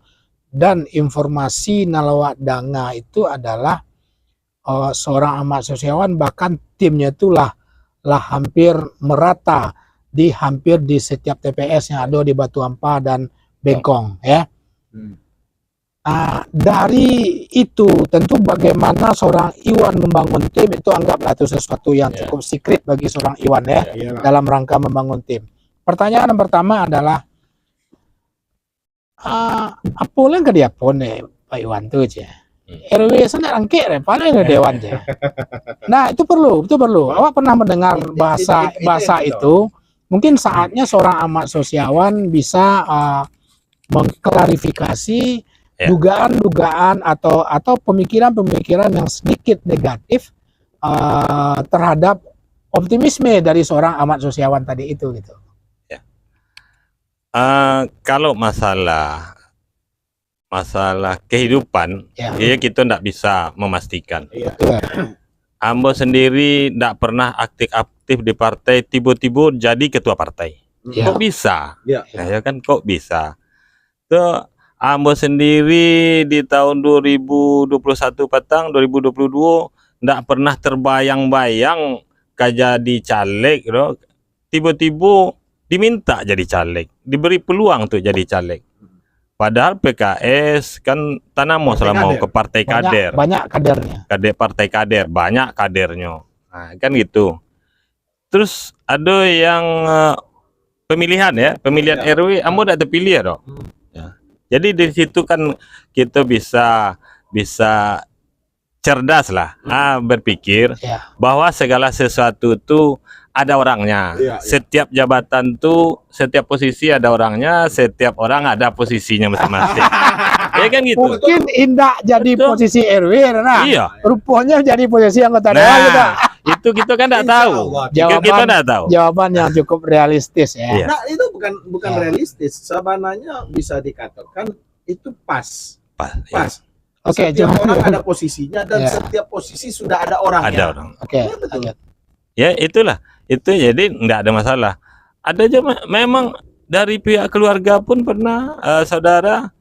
dan informasi nalawak danga itu adalah seorang Ahmad Sosiawan, bahkan timnya itulah hampir merata di setiap TPS yang ada di Batu Ampah dan Bengkong ya. Dari itu tentu bagaimana seorang Iwan membangun tim itu anggaplah itu sesuatu yang cukup secret bagi seorang Iwan ya, dalam rangka membangun tim. Pertanyaan yang pertama adalah apa yang dia pone Pak Iwan tuh aja. RW sana rangkek paling dewan aja. Nah, itu perlu. Awak pernah mendengar bahasa itu? Mungkin saatnya seorang Ahmad Sosiawan bisa mengklarifikasi dugaan-dugaan atau pemikiran-pemikiran yang sedikit negatif terhadap optimisme dari seorang Ahmad Sosiawan tadi itu gitu. Kalau masalah kehidupan, ya kita tidak bisa memastikan. Ambo sendiri tidak pernah aktif di partai, tiba-tiba jadi ketua partai. Kok bisa? Ya kan, kok bisa? Tuh, Ambo sendiri di tahun 2021 petang 2022 tidak pernah terbayang-bayang jadi caleg, tiba-tiba diminta jadi caleg, diberi peluang untuk jadi caleg. Padahal PKS kan tanamo selama ke partai kader. Banyak kadernya. Partai kader, banyak kadernya. Nah, kan gitu. Terus ada yang pemilihan RW, ambo tidak terpilih ya, Jadi dari situ kan kita bisa cerdas lah, berpikir bahwa segala sesuatu itu ada orangnya. Setiap jabatan tuh, setiap posisi ada orangnya, setiap orang ada posisinya masing-masing. Ya kan gitu. Mungkin indah jadi posisi RW, rupanya jadi posisi anggota dewan gitu. Itu kita kan tidak tahu. Kita tidak tahu. Jawaban yang cukup realistis ya. Nah, itu bukan realistis. Sebenarnya bisa dikatakan itu pas. Oke, Setiap cuman- orang ada posisinya dan Ya. setiap posisi sudah ada orangnya. Ada orang. Oke, Ya, betul. lanjut. Ya itulah, itu jadi nggak ada masalah. Ada aja memang dari pihak keluarga pun pernah saudara,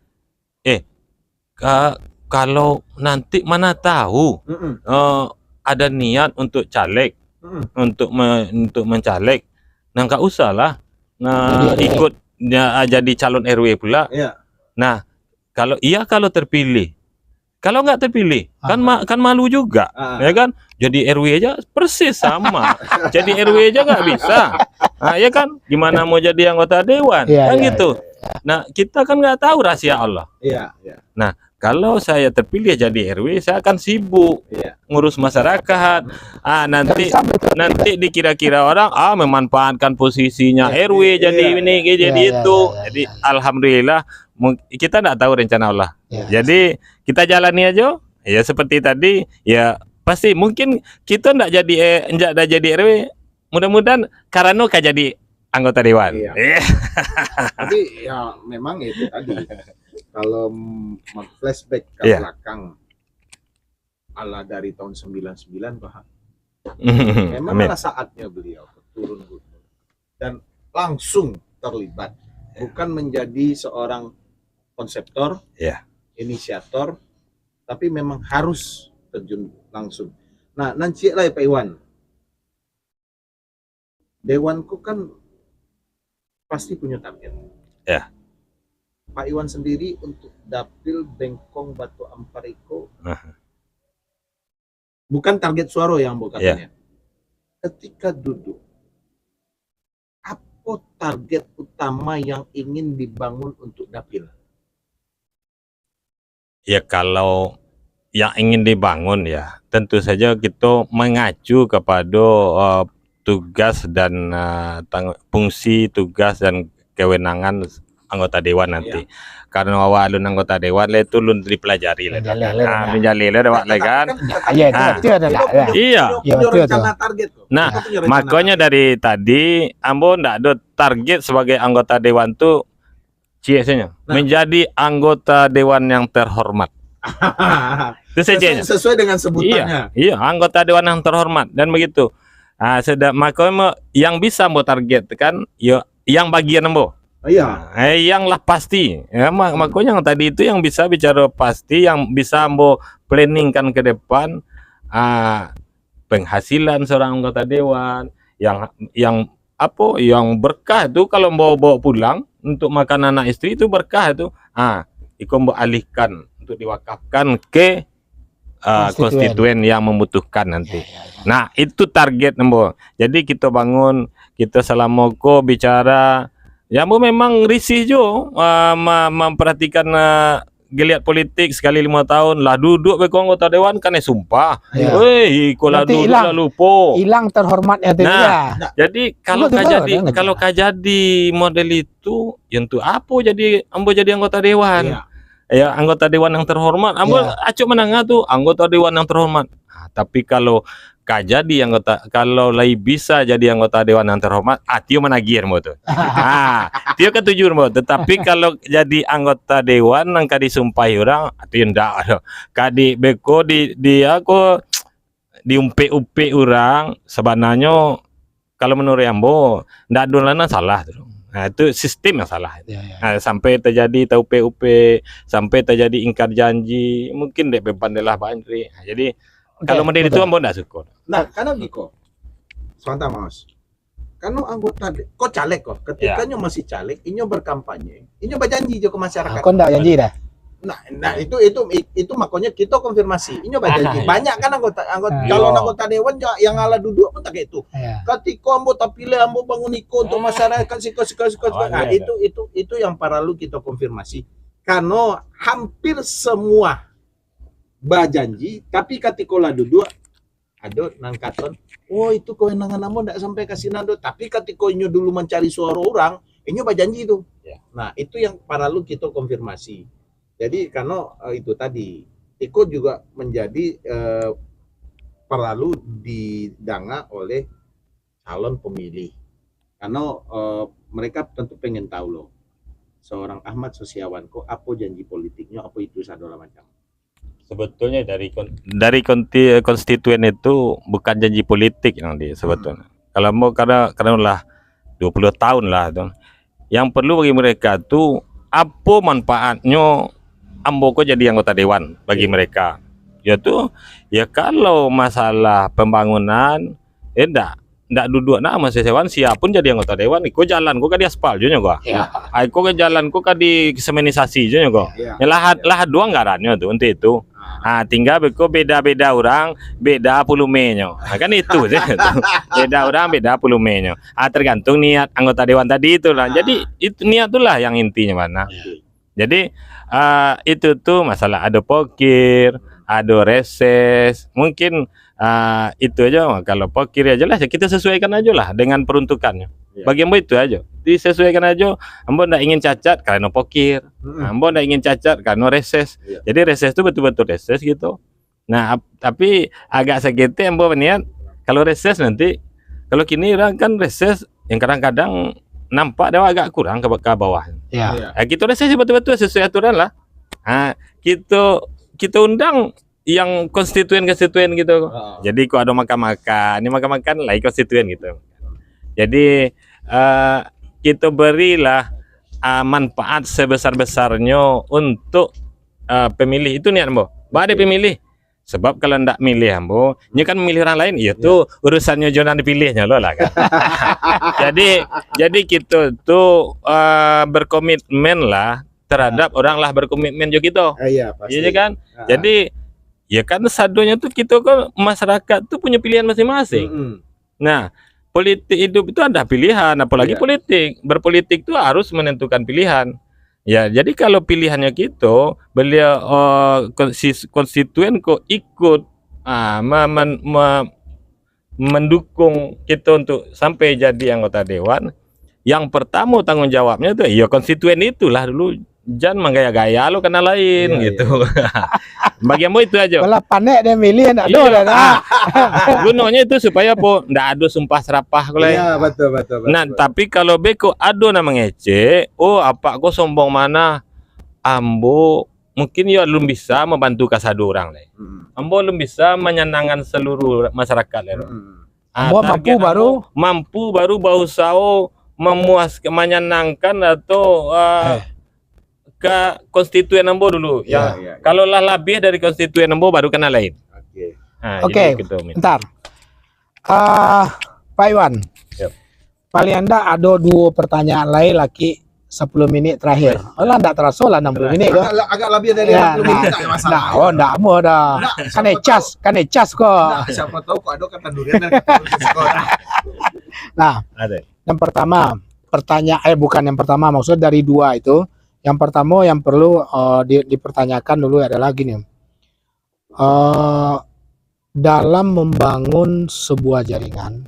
kalau nanti mana tahu Mm-mm. ada niat untuk caleg, Mm-mm. untuk mencalek, nah nggak usah lah Jadi RW. ikut jadi calon RW pula. Iya. Nah kalau terpilih, kalau nggak terpilih kan malu juga. Ah. Ya kan, jadi RW aja persis sama, jadi RW aja nggak bisa, nah, ya kan, gimana mau jadi anggota dewan, Iya, kan iya, gitu. Nah kita kan nggak tahu rahasia Allah. Iya, iya. Nah kalau saya terpilih jadi RW, saya akan sibuk Iya. ngurus masyarakat. Nanti Sampai tuh. dikira-kira orang memanfaatkan posisinya Iya, RW jadi iya, ini jadi iya, itu. iya, iya, Jadi iya. alhamdulillah kita nggak tahu rencana Allah. Iya. Jadi kita jalani aja. Ya seperti tadi, ya pasti mungkin kita nggak jadi RW. Mudah-mudahan karena jadi anggota dewan. Iya. Tapi ya memang itu tadi, kalau flashback ke Iya. belakang ala dari tahun 99, Pak, Amin. memanglah saatnya beliau turun gunung dan langsung terlibat, bukan menjadi seorang konseptor, Iya. inisiator, tapi memang harus terjun langsung. Nah, nanti lah Pak Iwan, dewanku kan pasti punya target. Ya. Pak Iwan sendiri untuk dapil Bengkong Batu Ampariko bukan target suara yang katanya. Ketika duduk, apa target utama yang ingin dibangun untuk dapil? Ya kalau yang ingin dibangun ya tentu saja kita mengacu kepada tugas dan fungsi tugas dan kewenangan anggota dewan nanti. Karena awalun anggota dewan itu lun dipelajari lah. Menjalin lah kan. Iya, itu adalah. Iya. Ya, Punya betul, rencana target kok. Nah, Kita punya rencana makanya dari tadi Ambo ndak ada target sebagai anggota dewan tuh CSnya menjadi anggota dewan yang terhormat. Itu saja. sesuai dengan sebutannya. Iya, anggota dewan yang terhormat dan begitu. Makanya yang bisa Ambo target kan, ya yang bagian Ambo. Iya. Yang lah pasti. Ya, makanya yang tadi itu yang bisa bicara pasti, yang bisa Ambo planningkan ke depan, penghasilan seorang anggota dewan, yang berkah itu kalau bawa pulang untuk makan anak istri itu berkah itu. Itu Ambo alihkan untuk diwakafkan ke konstituen yang membutuhkan nanti. Nah, itu target Ambo. Jadi kita bangun, kita selama bicara, ya Ambo memang risih jo memperhatikan geliat politik sekali 5 tahun lah duduk beko anggota dewan kan sumpah. Ya. Weh, kalau Nanti duduk hilang. lah lupa. Hilang terhormatnya tuh. Nah, jadi kalau Betul, jadi model itu, yang tuh apa jadi Ambo jadi anggota dewan. Iya. Ya anggota dewan yang terhormat, Ambo acuk menangah tuh anggota dewan yang terhormat. Tapi kalau kalau lagi bisa jadi anggota dewan yang terhormat, Tio menagih mo tuh. Tio ketujuh mo. Tetapi kalau jadi anggota dewan yang disumpahi orang, Tio ndak. Kadi beko aku diumpe-umpe orang, sebenarnya kalau menurut Ambo ndak dolana salah tuh. Nah, itu sistem yang salah. Nah, sampai terjadi TUP-UP, sampai terjadi ingkar janji, mungkin dek beban delah Bandri. Nah, jadi kalau model itu Ambo ndak syukur. Nah, karena Giko, sebentar Mas. Karena anggota kok caleg kok, ketika nyo masih caleg, inyo berkampanye, inyo berjanji jo ke masyarakat. Kok ndak janji dah? Nah itu makanya kita konfirmasi. Inyo berjanji. Banyak kan anggota calon anggota dewan yang ala duduk pun tak kayak itu. Ketika ambo pilih ambo bangun iko untuk masyarakat siko. Nah, itu yang perlu kita konfirmasi. Karena hampir semua berjanji, tapi ketika lah duduk ada nangkaton, itu kewenangan ambo ndak sampai kasih nado. Tapi ketika inyo dulu mencari suara orang, inyo berjanji itu. Nah, itu yang perlu kita konfirmasi. Jadi karena itu tadi, Tiko juga menjadi perlu didanga oleh calon pemilih. Karena mereka tentu pengen tahu loh, seorang Ahmad Sosiawan kok apa janji politiknya, apa itu sadola macam. Sebetulnya dari konstituen itu bukan janji politik yang sebetulnya. Kalau mau karena lah 20 tahun lah tuh. Yang perlu bagi mereka tuh apa manfaatnya ambo kok jadi anggota dewan bagi mereka. Ya kalau masalah pembangunan ndak duduk sama sesewan siapun jadi anggota dewan iko jalan kok di aspal jo nyogo. Ya. Iko ke jalan kok di semenisasi jo nyogo. Ya. Ya lahat doang ngarannya tuh untuk itu. Tinggal beko beda-beda orang, beda pulumenyo. Kan itu sih. Beda orang, beda pulumenyo. Tergantung niat anggota dewan tadi itulah. Jadi itu niat itulah yang intinya mana. Jadi itu tuh masalah ada pokir, ada reses. Mungkin itu aja. Kalau pokir aja lah kita sesuaikan aja lah dengan peruntukannya. Bagi ambo itu aja. Disesuaikan aja. Ambo ndak ingin cacat karena pokir. Ambo ndak ingin cacat karena reses. Jadi reses itu betul-betul reses gitu. Nah, tapi agak sakit ambo niat kalau reses nanti kalau kini orang kan reses yang kadang-kadang nampak dia agak kurang ke bawah. Ya. Kita reses betul-betul sesuai aturan lah. Kita undang yang konstituen gitu. Jadi kok ada makan-makan, ini makan-makan lah konstituen gitu. Jadi kita berilah manfaat sebesar-besarnya untuk pemilih itu niat ambo. Ada pemilih. Sebab kalau ndak milih ambo, ini kan memilih orang lain, itu urusannya jangan dipilihnya lo lah kan. jadi kita tuh berkomitmen lah terhadap orang lah berkomitmen juga gitu. Iya, pasti. Iya kan? Jadi ya kan sadonya tuh kita kan masyarakat tuh punya pilihan masing-masing. Nah, politik hidup itu ada pilihan, apalagi politik. Berpolitik itu harus menentukan pilihan. Ya, jadi kalau pilihannya gitu, beliau konstituen kok ikut mendukung kita untuk sampai jadi anggota dewan. Yang pertama tanggung jawabnya tuh, ya konstituen itulah dulu. Jangan menggaya-gaya lo kena lain gitu. Bagi ambo itu aja. Kalau panek dia milih enggak ada dah. Gunanya itu supaya po ndak ada sumpah serapah kalau. Iya, betul. Nah, tapi kalau beko ada nama ngece, apa kok sombong mana? Ambo mungkin ya belum bisa membantu kasado orang lah. Ambo belum bisa menyenangkan seluruh masyarakat lah. Ambo mampu baru berusaha menyenangkan atau ke konstituen ambo dulu. Kalau lah lebih dari konstituen ambo baru kena lain. Oke. Bentar. Pak Iwan. Paling anda ada 2 pertanyaan lain lagi 10 menit terakhir. Lah enggak terasa lah 60 menit kok. Agak lebih dari 60 menit enggak masalah. Enggak mau dah. Kan ecas kok. Siapa tahu kok ada kata durian dan kata. Nah, yang pertama, bukan yang pertama, maksudnya dari 2 itu. Yang pertama yang perlu dipertanyakan dulu adalah gini. Dalam membangun sebuah jaringan,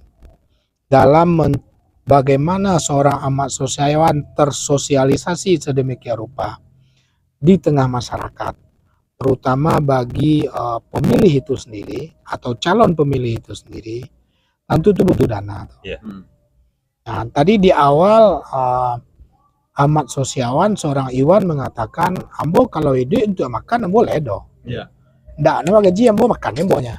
bagaimana seorang amat sosiawan tersosialisasi sedemikian rupa di tengah masyarakat, terutama bagi pemilih itu sendiri atau calon pemilih itu sendiri, tentu itu butuh dana. Nah, tadi di awal amat sosiawan seorang Iwan mengatakan ambo kalau ide untuk makan ambo ledo. Ndak nama gaji ambo makan ambonya.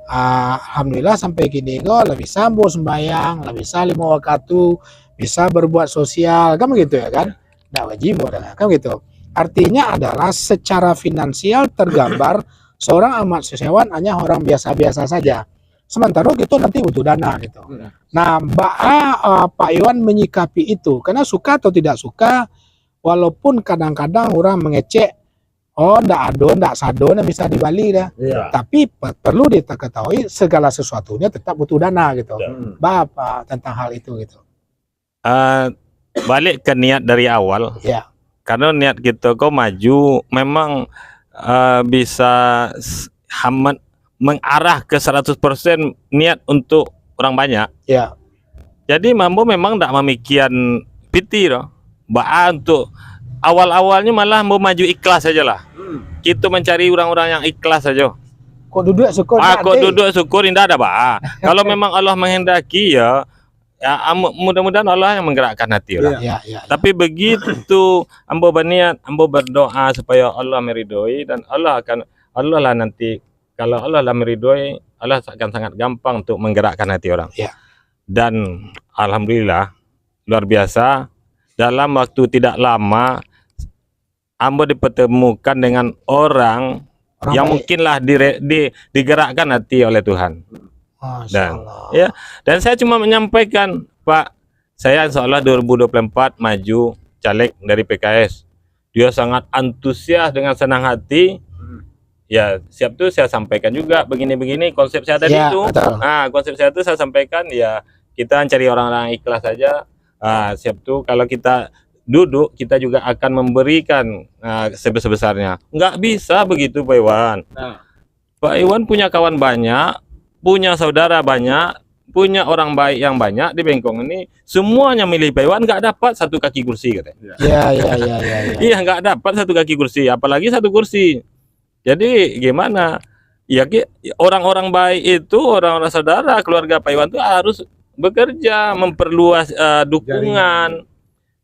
Alhamdulillah sampai gini go lah bisa ambo sembayang, lah bisa 5 waktu, bisa berbuat sosial, kan begitu ya kan? Ndak gaji ambo kan gitu. Artinya adalah secara finansial tergambar seorang amat sosiawan hanya orang biasa-biasa saja. Sementara kita nanti butuh dana gitu. Nah, Pak Iwan menyikapi itu karena suka atau tidak suka, walaupun kadang-kadang orang mengecek, ndak sado bisa di Bali dah. Tapi perlu diketahui segala sesuatunya tetap butuh dana gitu. Bapak tentang hal itu gitu. Balik ke niat dari awal. Karena niat kita kok maju memang bisa mengarah ke 100% niat untuk orang banyak. Jadi mambo memang tidak memikian piti loh. Untuk awal-awalnya malah mau maju ikhlas saja lah. Kita mencari orang-orang yang ikhlas saja. Kok duduk syukur? Duduk syukur tidak ada Kalau memang Allah menghendaki ya mudah-mudahan Allah yang menggerakkan hati orang. Tapi begitu ambo berniat, ambo berdoa supaya Allah meridhoi dan Allah akan Allah lah nanti, kalau Allah lah meridhoi, Allah akan sangat gampang untuk menggerakkan hati orang. Ya. Dan alhamdulillah luar biasa, dalam waktu tidak lama Ambo dipertemukan dengan orang yang baik. mungkinlah digerakkan hati oleh Tuhan. Masya Dan Allah. ya, dan saya cuma menyampaikan, Pak, saya insya Allah 2024 maju caleg dari PKS. Dia sangat antusias dengan senang hati. Ya, siap tuh saya sampaikan juga begini-begini konsep saya tadi Ya, itu. betul. Nah, konsep saya itu saya sampaikan, ya kita cari orang-orang ikhlas saja. Siap tuh kalau kita duduk, kita juga akan memberikan sebesar-besarnya. Nggak bisa begitu, Pak Iwan. Pak Iwan punya kawan banyak, punya saudara banyak, punya orang baik yang banyak di Bengkong ini. Semuanya milih Pak Iwan, nggak dapat satu kaki kursi katanya. Ya. Iya, nggak dapat satu kaki kursi, apalagi satu kursi. Jadi gimana? Ya, orang-orang baik itu, orang-orang saudara, keluarga Pak Iwan itu harus bekerja, memperluas dukungan.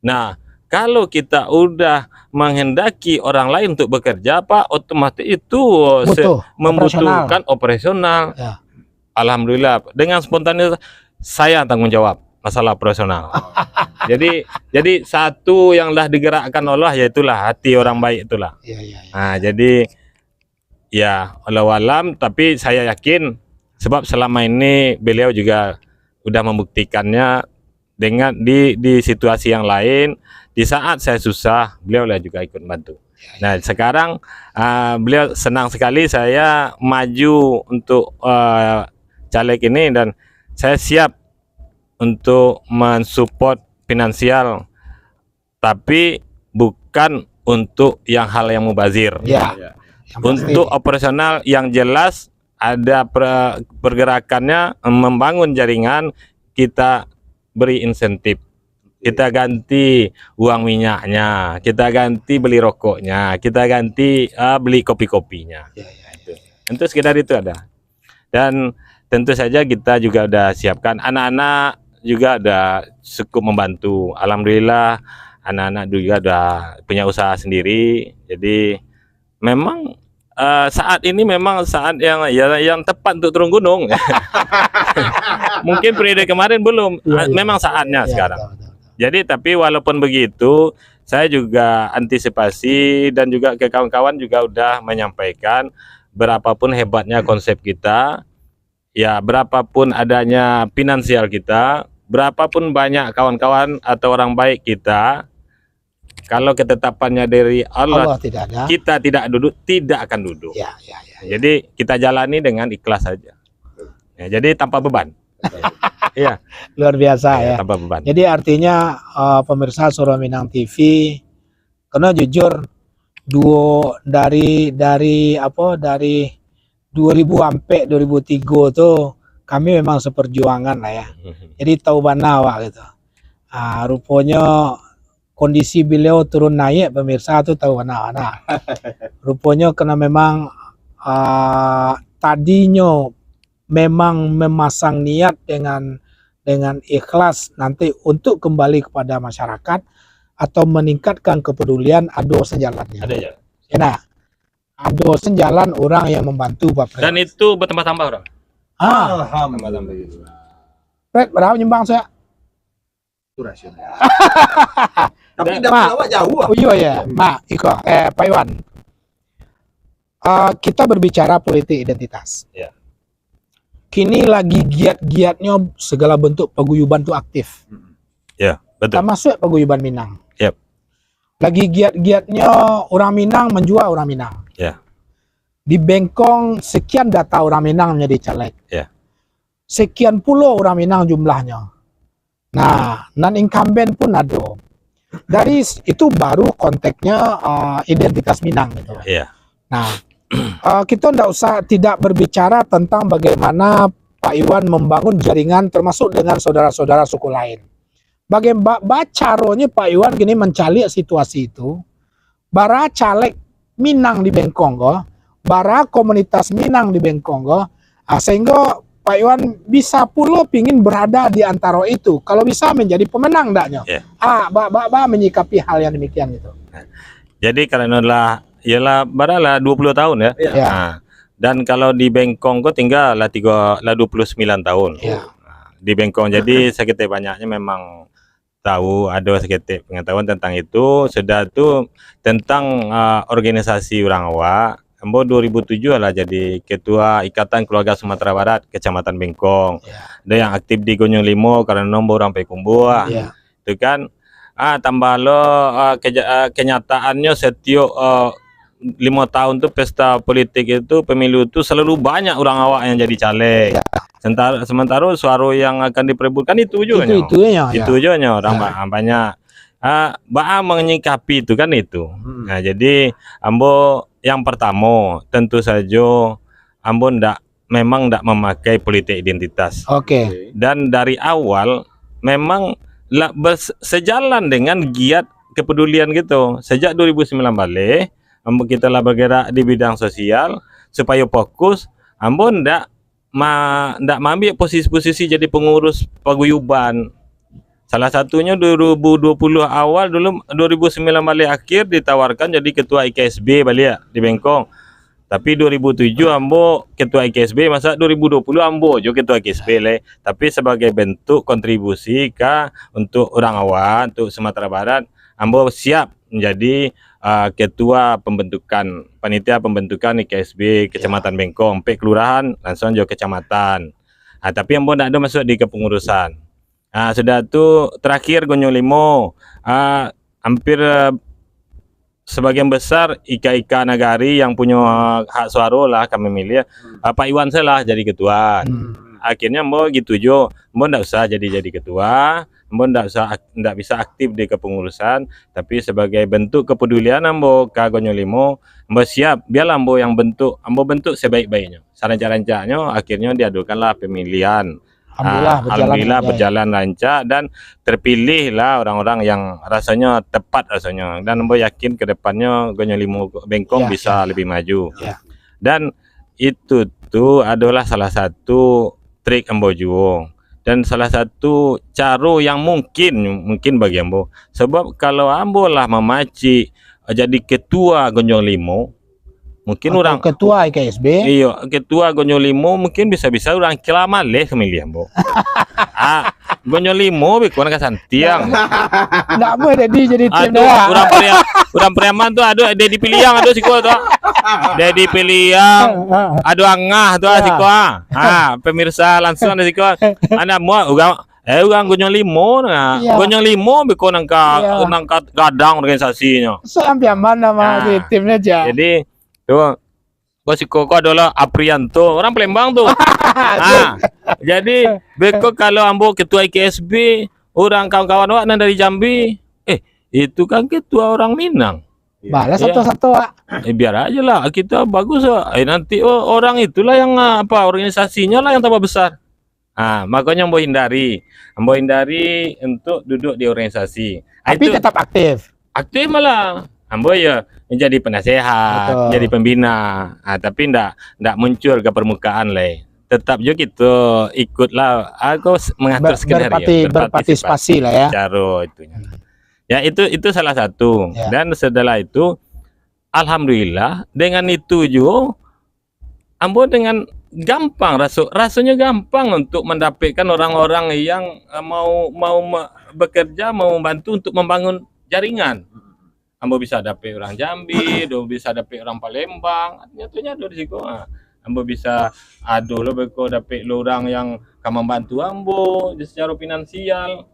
Nah, kalau kita udah menghendaki orang lain untuk bekerja, Pak, otomatis itu membutuhkan operasional. Ya. Alhamdulillah, dengan spontanitas saya tanggung jawab masalah operasional. jadi satu yang lah digerakkan Allah, yaitulah hati orang baik itulah. Ya. Nah, jadi ya walau alam, tapi saya yakin sebab selama ini beliau juga udah membuktikannya dengan di situasi yang lain. Di saat saya susah, beliau lah juga ikut bantu. Nah, sekarang beliau senang sekali saya maju untuk caleg ini, dan saya siap untuk mensupport finansial, tapi bukan untuk yang hal yang mubazir. Ya. Untuk operasional yang jelas, ada pergerakannya, membangun jaringan, kita beri insentif, kita ganti uang minyaknya, kita ganti beli rokoknya, kita ganti beli kopi-kopinya. Tentu sekedar itu ada. Dan tentu saja kita juga udah siapkan, anak-anak juga udah cukup membantu. Alhamdulillah anak-anak juga udah punya usaha sendiri. Jadi memang saat ini memang saat yang tepat untuk turun gunung. Mungkin periode kemarin belum, memang saatnya sekarang. Jadi tapi walaupun begitu, saya juga antisipasi dan juga ke kawan-kawan juga udah menyampaikan, berapapun hebatnya konsep kita, ya berapapun adanya finansial kita, berapapun banyak kawan-kawan atau orang baik kita, kalau ketetapannya dari Allah tidak ada, kita tidak duduk, tidak akan duduk. Ya. Jadi kita jalani dengan ikhlas saja. Ya, jadi tanpa beban. Iya. Luar biasa ya. Tanpa beban. Jadi artinya pemirsa Suara Minang TV, karena jujur dari 2000 sampai 2003 tuh kami memang seperjuangan lah ya. Jadi tahu banawa gitu. Rupanya kondisi beliau turun naik, pemirsa tuh tahu anak-anak. Rupanya karena memang tadinya memang memasang niat dengan ikhlas nanti untuk kembali kepada masyarakat atau meningkatkan kepedulian, ada sejalannya. Ada ya. Nah, ada sejalan orang yang membantu Pak Fred. Dan itu bertambah-tambah orang. Alhamdulillah. Fred, berapa nyumbang saya? Itu rasional. Tapi dapat awak jauh. Oh iya ya, Pak Iwan. Kita berbicara politik identitas. Ya. Kini lagi giat-giatnya segala bentuk paguyuban itu aktif. Ya, betul. Termasuk paguyuban Minang. Yep. Lagi giat-giatnya orang Minang menjual orang Minang. Ya. Di Bengkong sekian data orang Minang menjadi caleg. Ya. Sekian puluh orang Minang jumlahnya. Nah, non-incumbent pun ada. Dari itu baru konteksnya identitas Minang gitu. Iya. Nah, kita tidak berbicara tentang bagaimana Pak Iwan membangun jaringan termasuk dengan saudara-saudara suku lain. Bagaimana caranya Pak Iwan gini mencari situasi itu? Bara caleg Minang di Bengkong, bara komunitas Minang di Bengkong, sehingga Pak Iwan bisa pula pingin berada di antara itu. Kalau bisa menjadi pemenang daknya. Yeah. Menyikapi hal yang demikian itu. Jadi karena adalah ialah baranglah 20 tahun ya. Ya. Ya. Nah, dan kalau di Bengkong kok tinggal lah 29 tahun. Ya. Nah, di Bengkong jadi sekitar banyaknya memang tahu ada sekitar pengetahuan tentang itu. Sudah tuh tentang organisasi orang awak. Ambo 2007 lah jadi ketua Ikatan Keluarga Sumatera Barat Kecamatan Bengkong. Ya. Ada yang aktif di Gunung Limo karena nombor orang Pekumbuah. Ya. Itu kan tambah lo kenyataannya setiap 5 tahun tuh pesta politik itu pemilu itu selalu banyak orang awak yang jadi caleg. Ya. Sementara suara yang akan diperebutkan itu juga Itu ya. itu aja orang Ya. banyak menyikapi itu kan itu. Nah, jadi ambo yang pertama tentu saja ambo memang ndak memakai politik identitas. Oke. Dan dari awal memang sejalan dengan giat kepedulian gitu. Sejak 2009 balik ambo kita lah bergerak di bidang sosial supaya fokus ambo ndak mengambil posisi-posisi jadi pengurus paguyuban. Salah satunya 2020 awal dulu 2009 balik akhir ditawarkan jadi ketua IKSB balik di Bengkong. Tapi 2007 ambo ketua IKSB, masa 2020 ambo juga ketua IKSB le. Tapi sebagai bentuk kontribusi untuk orang awak, untuk Sumatera Barat, ambo siap menjadi ketua pembentukan panitia pembentukan IKSB Kecamatan Bengkong, sampai kelurahan langsung juga kecamatan. Tapi ambo tidak ada masuk di kepengurusan. Sudah tuh terakhir Gunung Limo, hampir sebagian besar Ika Nagari yang punya hak suara lah kami milih. Pak Iwan saya lah jadi ketua. Akhirnya mau gitu jo, mau ndak usah jadi ketua, mau ndak bisa aktif di kepengurusan, tapi sebagai bentuk kepedulian ambo ke Gunung Limo, ambo siap biarlah ambo yang bentuk sebaik-baiknya. Saranca-rancanya akhirnya diadukanlah pemilihan. Alhamdulillah berjalan lancar dan terpilihlah orang-orang yang rasanya tepat dan ambo yakin ke depannya Gunung Limo Bengkong bisa lebih maju. Dan itu tuh adalah salah satu trik ambo juo dan salah satu cara yang mungkin bagi ambo, sebab kalau ambo lah memaci jadi ketua Gunung Limo, mungkin orang ketua IKSB. Iya, ketua Gunung Limo mungkin bisa orang kilama leh kemilih ambo. Gunung Limo bikon ka santiang. Ndak mau jadi tim dah. Orang Preman tuh ada Dedi Piliang ada siko tuh. Dedi Piliang. Ada angah tuh siko. Pemirsa langsung ada siko. Anda mau ugang Gunung Limo nah. Gunung Limo bikon nangka gadang organisasinya. Sampai mana mah di timnya aja. Jadi tuh bos Koko adalah Aprianto, orang Palembang tuh. Jadi beko kalau ambo ketua IKSB, orang kawan-kawan wak dari Jambi, itu kan ketua orang Minang. Balas satu-satu. Biar aja lah, kita bagus. Nanti orang itulah yang organisasinya lah yang tambah besar. Makanya ambo hindari untuk duduk di organisasi. Tapi itu tetap aktif malah. Ambo ya menjadi penasehat, jadi pembina, tapi ndak muncul ke permukaan le. Tetap juga kita ikutlah, aku mengatur skenario, berpartisipasi lah ya. Cara itunya. Ya itu salah satu. Dan setelah itu, alhamdulillah dengan itu juga, ambo dengan gampang rasanya gampang untuk mendapatkan orang-orang yang mau bekerja, mau membantu untuk membangun jaringan. Ambo bisa dapet orang Jambi, bisa dapet orang Palembang, nyatunya ada di situ. Ambo bisa lo beko dapet lo orang yang akan membantu ambo secara finansial.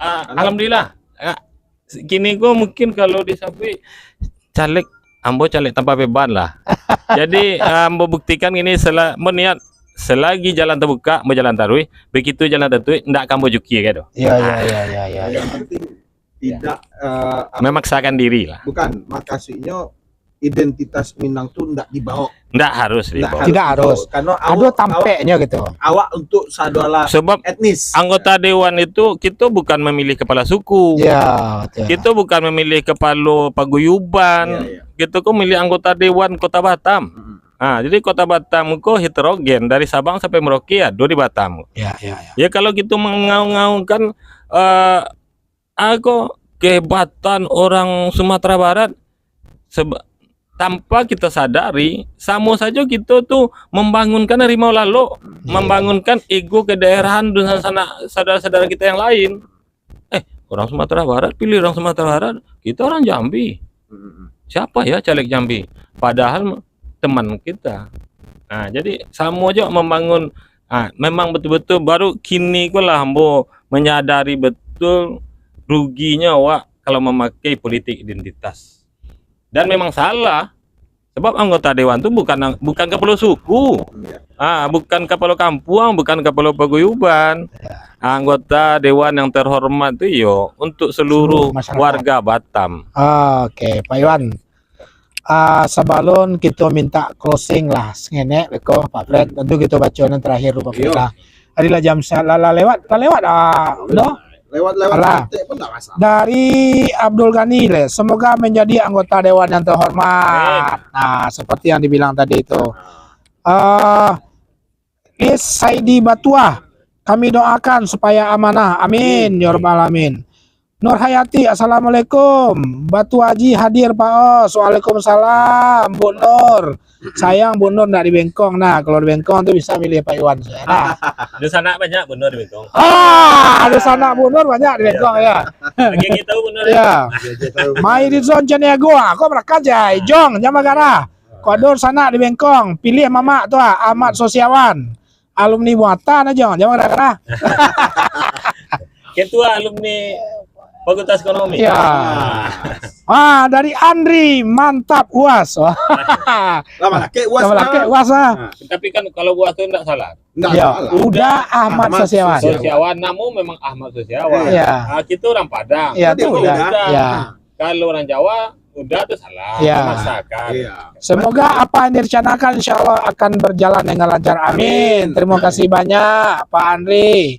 Alhamdulillah. Kini gua mungkin kalau disapi caleg ambo caleg tanpa beban lah. Jadi ambo buktikan ini meniat selagi jalan terbuka mau jalan tarui, begitu jalan tertutup ndak kambo juki gitu. Iya. Tidak memaksakan diri lah. Bukan, makasihnya identitas Minang tuh ndak dibawa. Ndak harus dibawa. Tidak harus. Karena ada tampeknya gitu. Awak untuk saudara sebab etnis. Anggota dewan itu kita bukan memilih kepala suku. Ya. Kita bukan memilih kepala paguyuban. Kita kok milih anggota dewan Kota Batam. Jadi Kota Batam kok heterogen dari Sabang sampai Merauke ada di Batam. Ya kalau gitu mengaung-ngaungkan kehebatan orang Sumatera Barat, tanpa kita sadari, sama saja kita tuh membangunkan harimau lalu, membangunkan ego kedaerahan dengan saudara-saudara kita yang lain. Orang Sumatera Barat pilih orang Sumatera Barat, kita orang Jambi. Siapa ya caleg Jambi? Padahal teman kita. Nah, jadi sama aja membangun. Memang betul-betul baru kini lah ambo menyadari betul ruginya Wak kalau memakai politik identitas. Dan memang salah, sebab anggota dewan itu bukan kepala suku, bukan kepala kampung, bukan kepala paguyuban. Anggota dewan yang terhormat itu yo untuk seluruh warga Batam. Oke, Pak Iwan. Sebelum kita minta closing lah, ngenek beko Pak Fred, tentu kita baca yang terakhir Pak Fred lah. Adalah jam lewat udah. Lewat Alah. pun enggak masalah. Dari Abdul Ghani, semoga menjadi anggota dewan yang terhormat. Nah, seperti yang dibilang tadi itu. Is Saidi Batuah, kami doakan supaya amanah. Amin, ya rabbal alamin. Nur Hayati, assalamualaikum. Batu Haji hadir Pak Os. Waalaikumsalam, Bu Nur. Sayang Bu Nur nggak di Bengkong. Nah, kalau di Bengkong tuh bisa milih Pak Iwan. Nah. Di sana banyak Bu Nur di Bengkong. Di sana Bu Nur banyak di Bengkong ya. Lagi kita Bu Nur. Ya. Mai di zon Ceniago, kau berkajai, Jong, Jamagara. Kodor sana di Bengkong, pilih mama tuh Ahmad Sosiawan. Alumni muatan aja, Jamagara. Ketua alumni Fakultas Ekonomi. Ya. Dari Andri, mantap UAS. Lama laki UAS. UAS. Tapi kan kalau UAS itu enggak salah. Enggak Ya, salah. udah Ahmad Sosiawan. Sosiawan, namun memang Ahmad Sosiawan. Iya. Kita orang Padang. Ya, Dia itu udah. udah. Ya. Kalau orang Jawa udah tuh salah. Ya. Masakan. Iya. Semoga apa yang direncanakan insya Allah akan berjalan dengan lancar. Amin. Terima kasih banyak Pak Andri.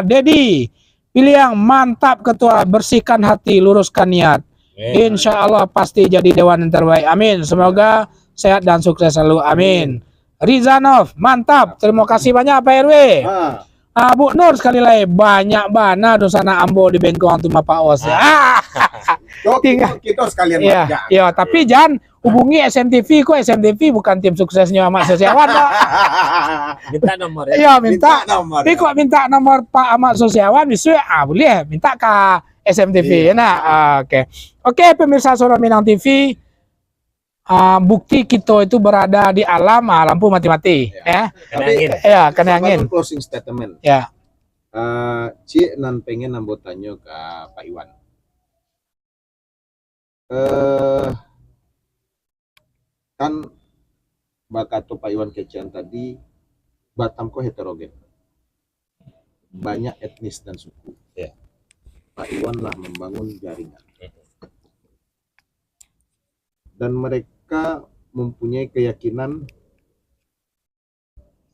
Dedi, pilih yang mantap ketua, bersihkan hati, luruskan niat. Insya Allah pasti jadi dewan yang terbaik. Amin. Semoga sehat dan sukses selalu. Amin. Rizanov, mantap. Terima kasih banyak Pak RW. Bu Nur sekali lagi banyak bana dosana ambo di Bengkong tuh Pak Os. Kita sekalian Iya, iya, tapi jangan hubungi SMTV kok. SMTV bukan tim suksesnya Ahmad Sosiawan. Minta nomor ya. Iya, minta nomor. tapi kok minta nomor Pak Ahmad Sosiawan bisa boleh minta ke SMTV. Nah, oke pemirsa Suara Minang TV, bukti kita itu berada di alam, lampu mati-mati ya. Kena angin. Closing statement. Ya. Cik nan pengen nambah tanya ke Pak Iwan. Kan bakato Pak Iwan kecian tadi, Batam kok heterogen, banyak etnis dan suku. Pak Iwan lah membangun jaringan, dan mereka mempunyai keyakinan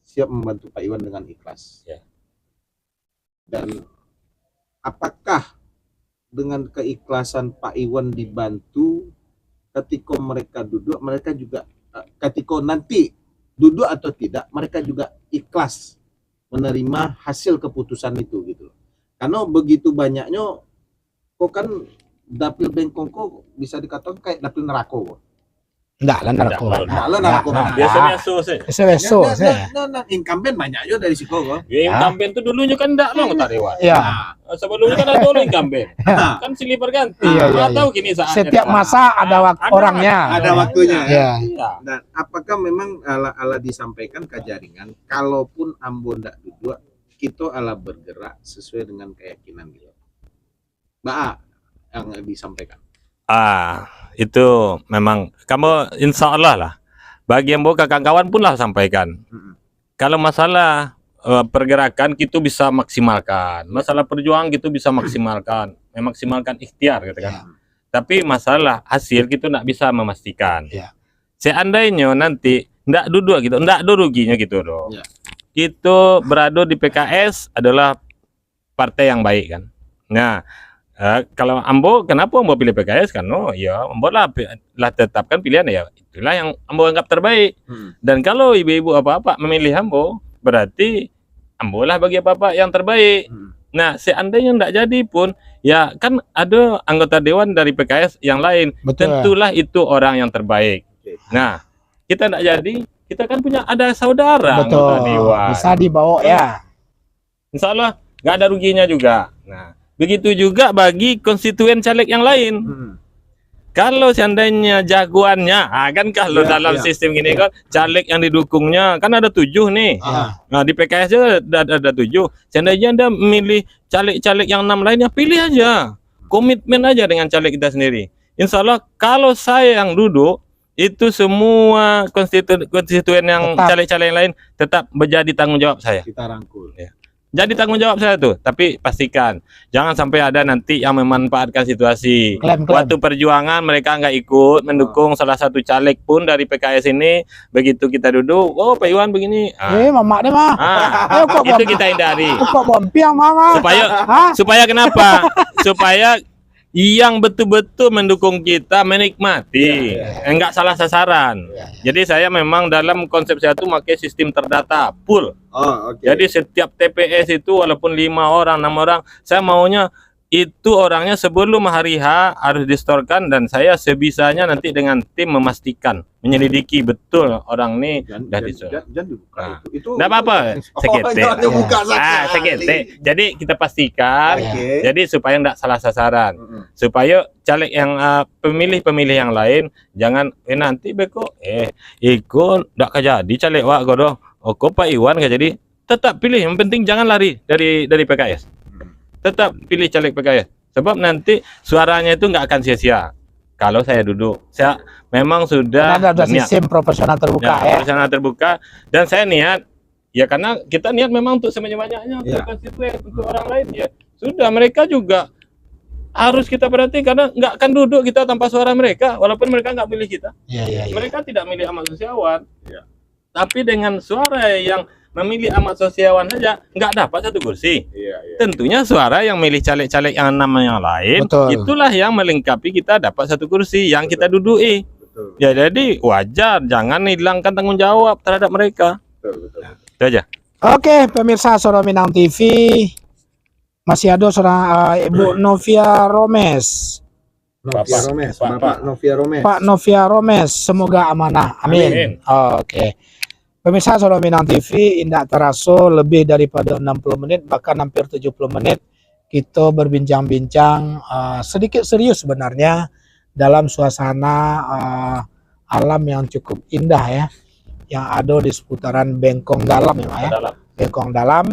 siap membantu Pak Iwan dengan ikhlas. Dan apakah dengan keikhlasan Pak Iwan dibantu, ketika mereka duduk, mereka juga ketika nanti duduk atau tidak, mereka juga ikhlas menerima hasil keputusan itu gitu. Karena begitu banyaknya, kok kan dapil Bengkong kok bisa dikatakan kayak dapil neraka kok. Enggak lah narko. Biasanya sih. Biasanya incumbent banyak juga dari situ kok. Incumbent tuh dulunya kan enggak loh anggota dewan. ya. Sebelumnya kan ada orang incumbent. Kan silih berganti. Iya. Tahu gini saatnya. Setiap masa ada orangnya. Ada waktunya. Ya. Dan apakah memang ala disampaikan ke jaringan, kalaupun Ambo ndak duduk, kita ala bergerak sesuai dengan keyakinan gitu. Mbak yang disampaikan. Itu memang kamu insya Allah lah. Bagi yang kawan-kawan pun lah sampaikan. Kalau masalah pergerakan kita bisa maksimalkan, masalah perjuangan kita bisa maksimalkan, memaksimalkan ikhtiar gitu kan. Tapi masalah hasil kita nggak bisa memastikan. Seandainya nanti nggak duduk gitu, nggak ada ruginya gitu dong. Kita berada di PKS adalah partai yang baik kan. Nah, kalau Ambo, kenapa Ambo pilih PKS? Karena ya Ambo lah tetapkan pilihan ya itulah yang Ambo anggap terbaik. Dan kalau ibu-ibu apa-apa memilih Ambo, berarti Ambo lah bagi apa-apa yang terbaik. Nah, seandainya tidak jadi pun, ya kan ada anggota dewan dari PKS yang lain. Betul. Tentulah itu orang yang terbaik. Oke. Nah, kita tidak jadi, kita kan punya ada saudara Betul. anggota dewan. Bisa dibawa ya. Insya Allah nggak ada ruginya juga. Nah, begitu juga bagi konstituen caleg yang lain. Kalau seandainya jagoannya, kan kalau Ya, dalam ya. sistem gini kan caleg yang didukungnya kan ada 7 nih. Ah. Nah di PKS aja ada 7. Seandainya Anda milih caleg-caleg yang 6 lainnya, pilih aja. Komitmen aja dengan caleg kita sendiri. Insya Allah kalau saya yang duduk, itu semua konstituen yang Tetap. caleg-caleg yang lain tetap menjadi tanggung jawab saya. Kita rangkul. Jadi tanggung jawab saya tuh, tapi pastikan jangan sampai ada nanti yang memanfaatkan situasi. Klaim. Waktu perjuangan mereka nggak ikut mendukung salah satu caleg pun dari PKS ini. Begitu kita duduk, oh Pak Iwan begini. Mamak deh mah. Ayo kok Itu kita hindari. Kok bompiang mama? Supaya kenapa? Supaya yang betul-betul mendukung kita menikmati, enggak salah sasaran. Jadi saya memang dalam konsep saya tuh pakai sistem terdata full. Oh, oke. Jadi setiap TPS itu walaupun 5 orang, 6 orang, saya maunya itu orangnya sebelum hari H harus distorkan, dan saya sebisanya nanti dengan tim memastikan, menyelidiki betul orang ini sudah distor. Jangan dibuka Nah. itu. Enggak apa-apa, seketik. jangan dibuka saja. Seketik. Jadi kita pastikan, Oke. jadi supaya enggak salah sasaran. Supaya caleg yang pemilih-pemilih yang lain jangan nanti beko ikut enggak jadi caleg wak godo. Oh, kok Pak Iwan enggak jadi? Tetap pilih, yang penting jangan lari dari PKS. Tetap pilih caleg PKS. Sebab nanti suaranya itu nggak akan sia-sia. Kalau saya duduk, saya memang sudah Karena ada niat. sistem profesional terbuka ya. Profesional terbuka, dan saya niat ya karena kita niat memang untuk sebanyak-banyaknya untuk Ya. konstituen, untuk orang lain ya. Sudah, mereka juga harus kita perhatikan, karena nggak akan duduk kita tanpa suara mereka, walaupun mereka nggak pilih kita. Iya. Mereka tidak milih Ahmad Sosiawan. Ya. Tapi dengan suara yang memilih Ahmad Sosiawan saja nggak dapat satu kursi. Iya. Tentunya suara yang milih caleg-caleg yang namanya lain, Betul. itulah yang melengkapi kita dapat satu kursi yang kita duduki. Betul. Ya jadi wajar, jangan hilangkan tanggung jawab terhadap mereka. Betul. Itu aja. Oke, pemirsa Suara Minang TV, masih ada seorang Ibu Novia Romes. Novia Romes, Bapak Novia Romes. Pak Novia Romes, semoga amanah. Amin. Oke. Pemirsa Suara Minang TV, tidak terasa lebih daripada 60 menit, bahkan hampir 70 menit kita berbincang-bincang sedikit serius sebenarnya dalam suasana alam yang cukup indah ya, yang ada di seputaran Bengkong Dalam ya, Pak, ya. Bengkong Dalam,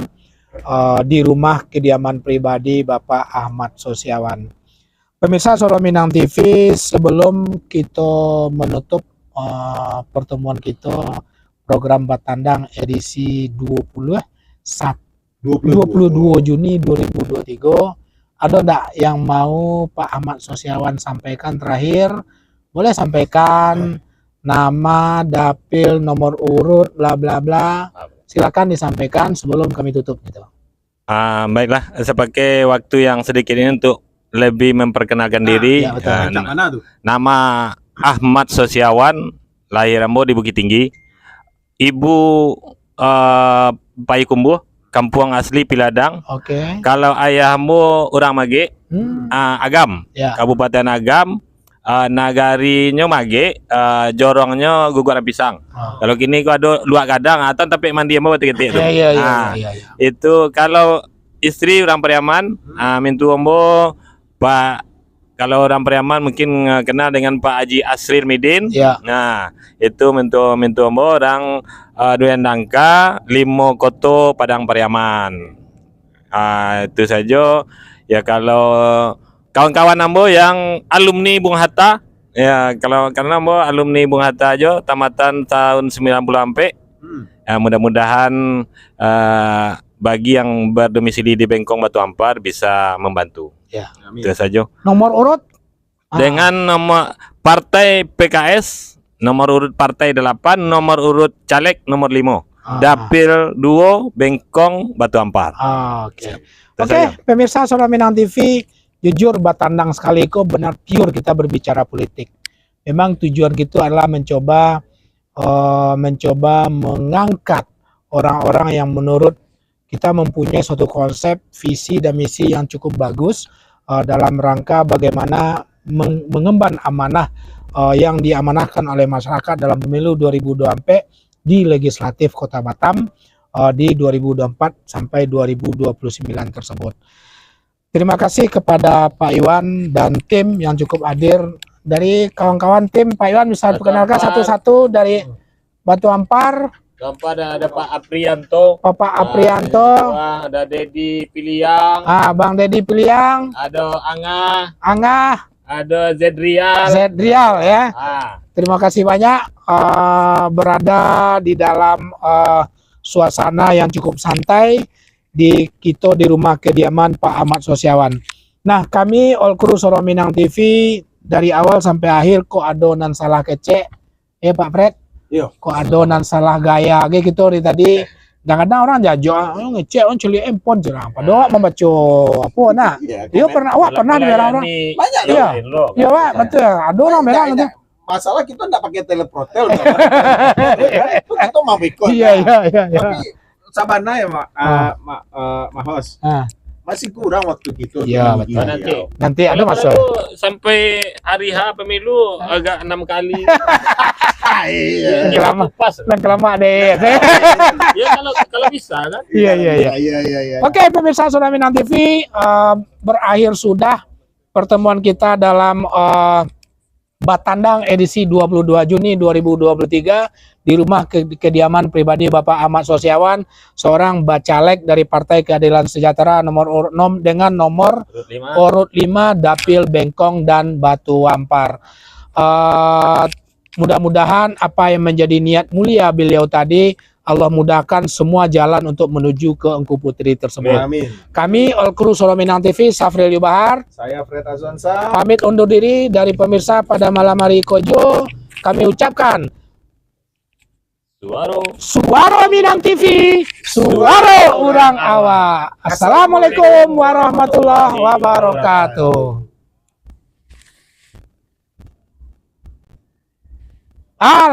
di rumah kediaman pribadi Bapak Ahmad Sosiawan. Pemirsa Suara Minang TV, sebelum kita menutup pertemuan kita program Batandang edisi 22 Juni 2023, ada enggak yang mau Pak Ahmad Sosiawan sampaikan terakhir? Boleh sampaikan nama, dapil, nomor urut, bla bla bla. Silakan disampaikan sebelum kami tutup gitu. Baiklah, saya pakai waktu yang sedikit ini untuk lebih memperkenalkan diri. ya, betul. Mana tuh? Nama Ahmad Sosiawan, lahir Ambo di Bukit Tinggi. Ibu Payakumbuh, kampung asli Piladang. Oke. Kalau ayahmu orang Mage, Agam, Ya. Kabupaten Agam, nagarinya Mage, jorongnya Guguran Pisang. Oh. Kalau gini kau ada luak kadang atau tapi mandi mau ketik tuh. Iya. Itu kalau istri orang Periaman, mintu ombo Pak. Kalau orang Periaman mungkin kenal dengan Pak Haji Asrir Midin. Ya. Nah, itu mintu ombo orang Duyan Dangka, Limo Koto Padang Periaman. Itu saja. Ya kalau kawan-kawan ambo yang alumni Bung Hatta, ya kalau karena ambo alumni Bung Hatta aja tamatan tahun 90 sampai. Ya, mudah-mudahan bagi yang berdomisili di Bengkong Batu Ampar bisa membantu. Ya. Amin. Itu saja. Nomor urut? Dengan nomor partai PKS, nomor urut partai 8, nomor urut caleg nomor 5. Dapil 2 Bengkong Batu Ampar. Oke. Itu Oke, saja. pemirsa Suara Minang TV, jujur Batandang sekali kok benar pure kita berbicara politik. Memang tujuan kita adalah mencoba mengangkat orang-orang yang menurut kita mempunyai suatu konsep, visi dan misi yang cukup bagus dalam rangka bagaimana mengemban amanah yang diamanahkan oleh masyarakat dalam pemilu 2024 di legislatif Kota Batam di 2024 sampai 2029 tersebut. Terima kasih kepada Pak Iwan dan tim yang cukup hadir. Dari kawan-kawan tim, Pak Iwan bisa perkenalkan satu-satu dari Batu Ampar. Ada Pak Aprianto. Bapak Aprianto. Ada Dedi Piliang. Bang Dedi Piliang. Ada Angah. Ada Zedrial. Ya. Terima kasih banyak berada di dalam suasana yang cukup santai di rumah kediaman Pak Ahmad Sosiawan. Nah, kami All Crew Suara Minang TV dari awal sampai akhir kok adonan salah kecek. Pak Fred. Iya. Kok adonan salah gaya gitu tadi. Kadang-kadang orang jajo ngecek on celi empon jerang. Padahal membaca apa nah. Dia pernah di orang banyak ya. Iya, Pak, betul. Ada orang merah gitu. Masalah kita enggak pakai teleprotel. Itu kita mau ikut. Iya. Tapi sabana ya, Mak Hos. Masih kurang waktu gitu. Iya, betul. Nanti ada masuk. Sampai hari H pemilu agak 6 kali. Lama deh. Ya kalau bisa kan. Iya. Oke, pemirsa Suara Minang TV, berakhir sudah pertemuan kita dalam Batandang edisi 22 Juni 2023 di rumah kediaman pribadi Bapak Ahmad Sosiawan, seorang bacalek dari Partai Keadilan Sejahtera dengan nomor urut 5 Dapil Bengkong dan Batu Ampar. Mudah-mudahan apa yang menjadi niat mulia beliau tadi, Allah mudahkan semua jalan untuk menuju ke Engku Putri tersebut. Amin. Kami All Crew Suara Minang TV, Safril Yubahar, saya Fred Azwansa, pamit undur diri dari pemirsa pada malam hari Kojo. Kami ucapkan Suara Minang TV, suara urang awak. Assalamualaikum warahmatullahi wabarakatuh. Alam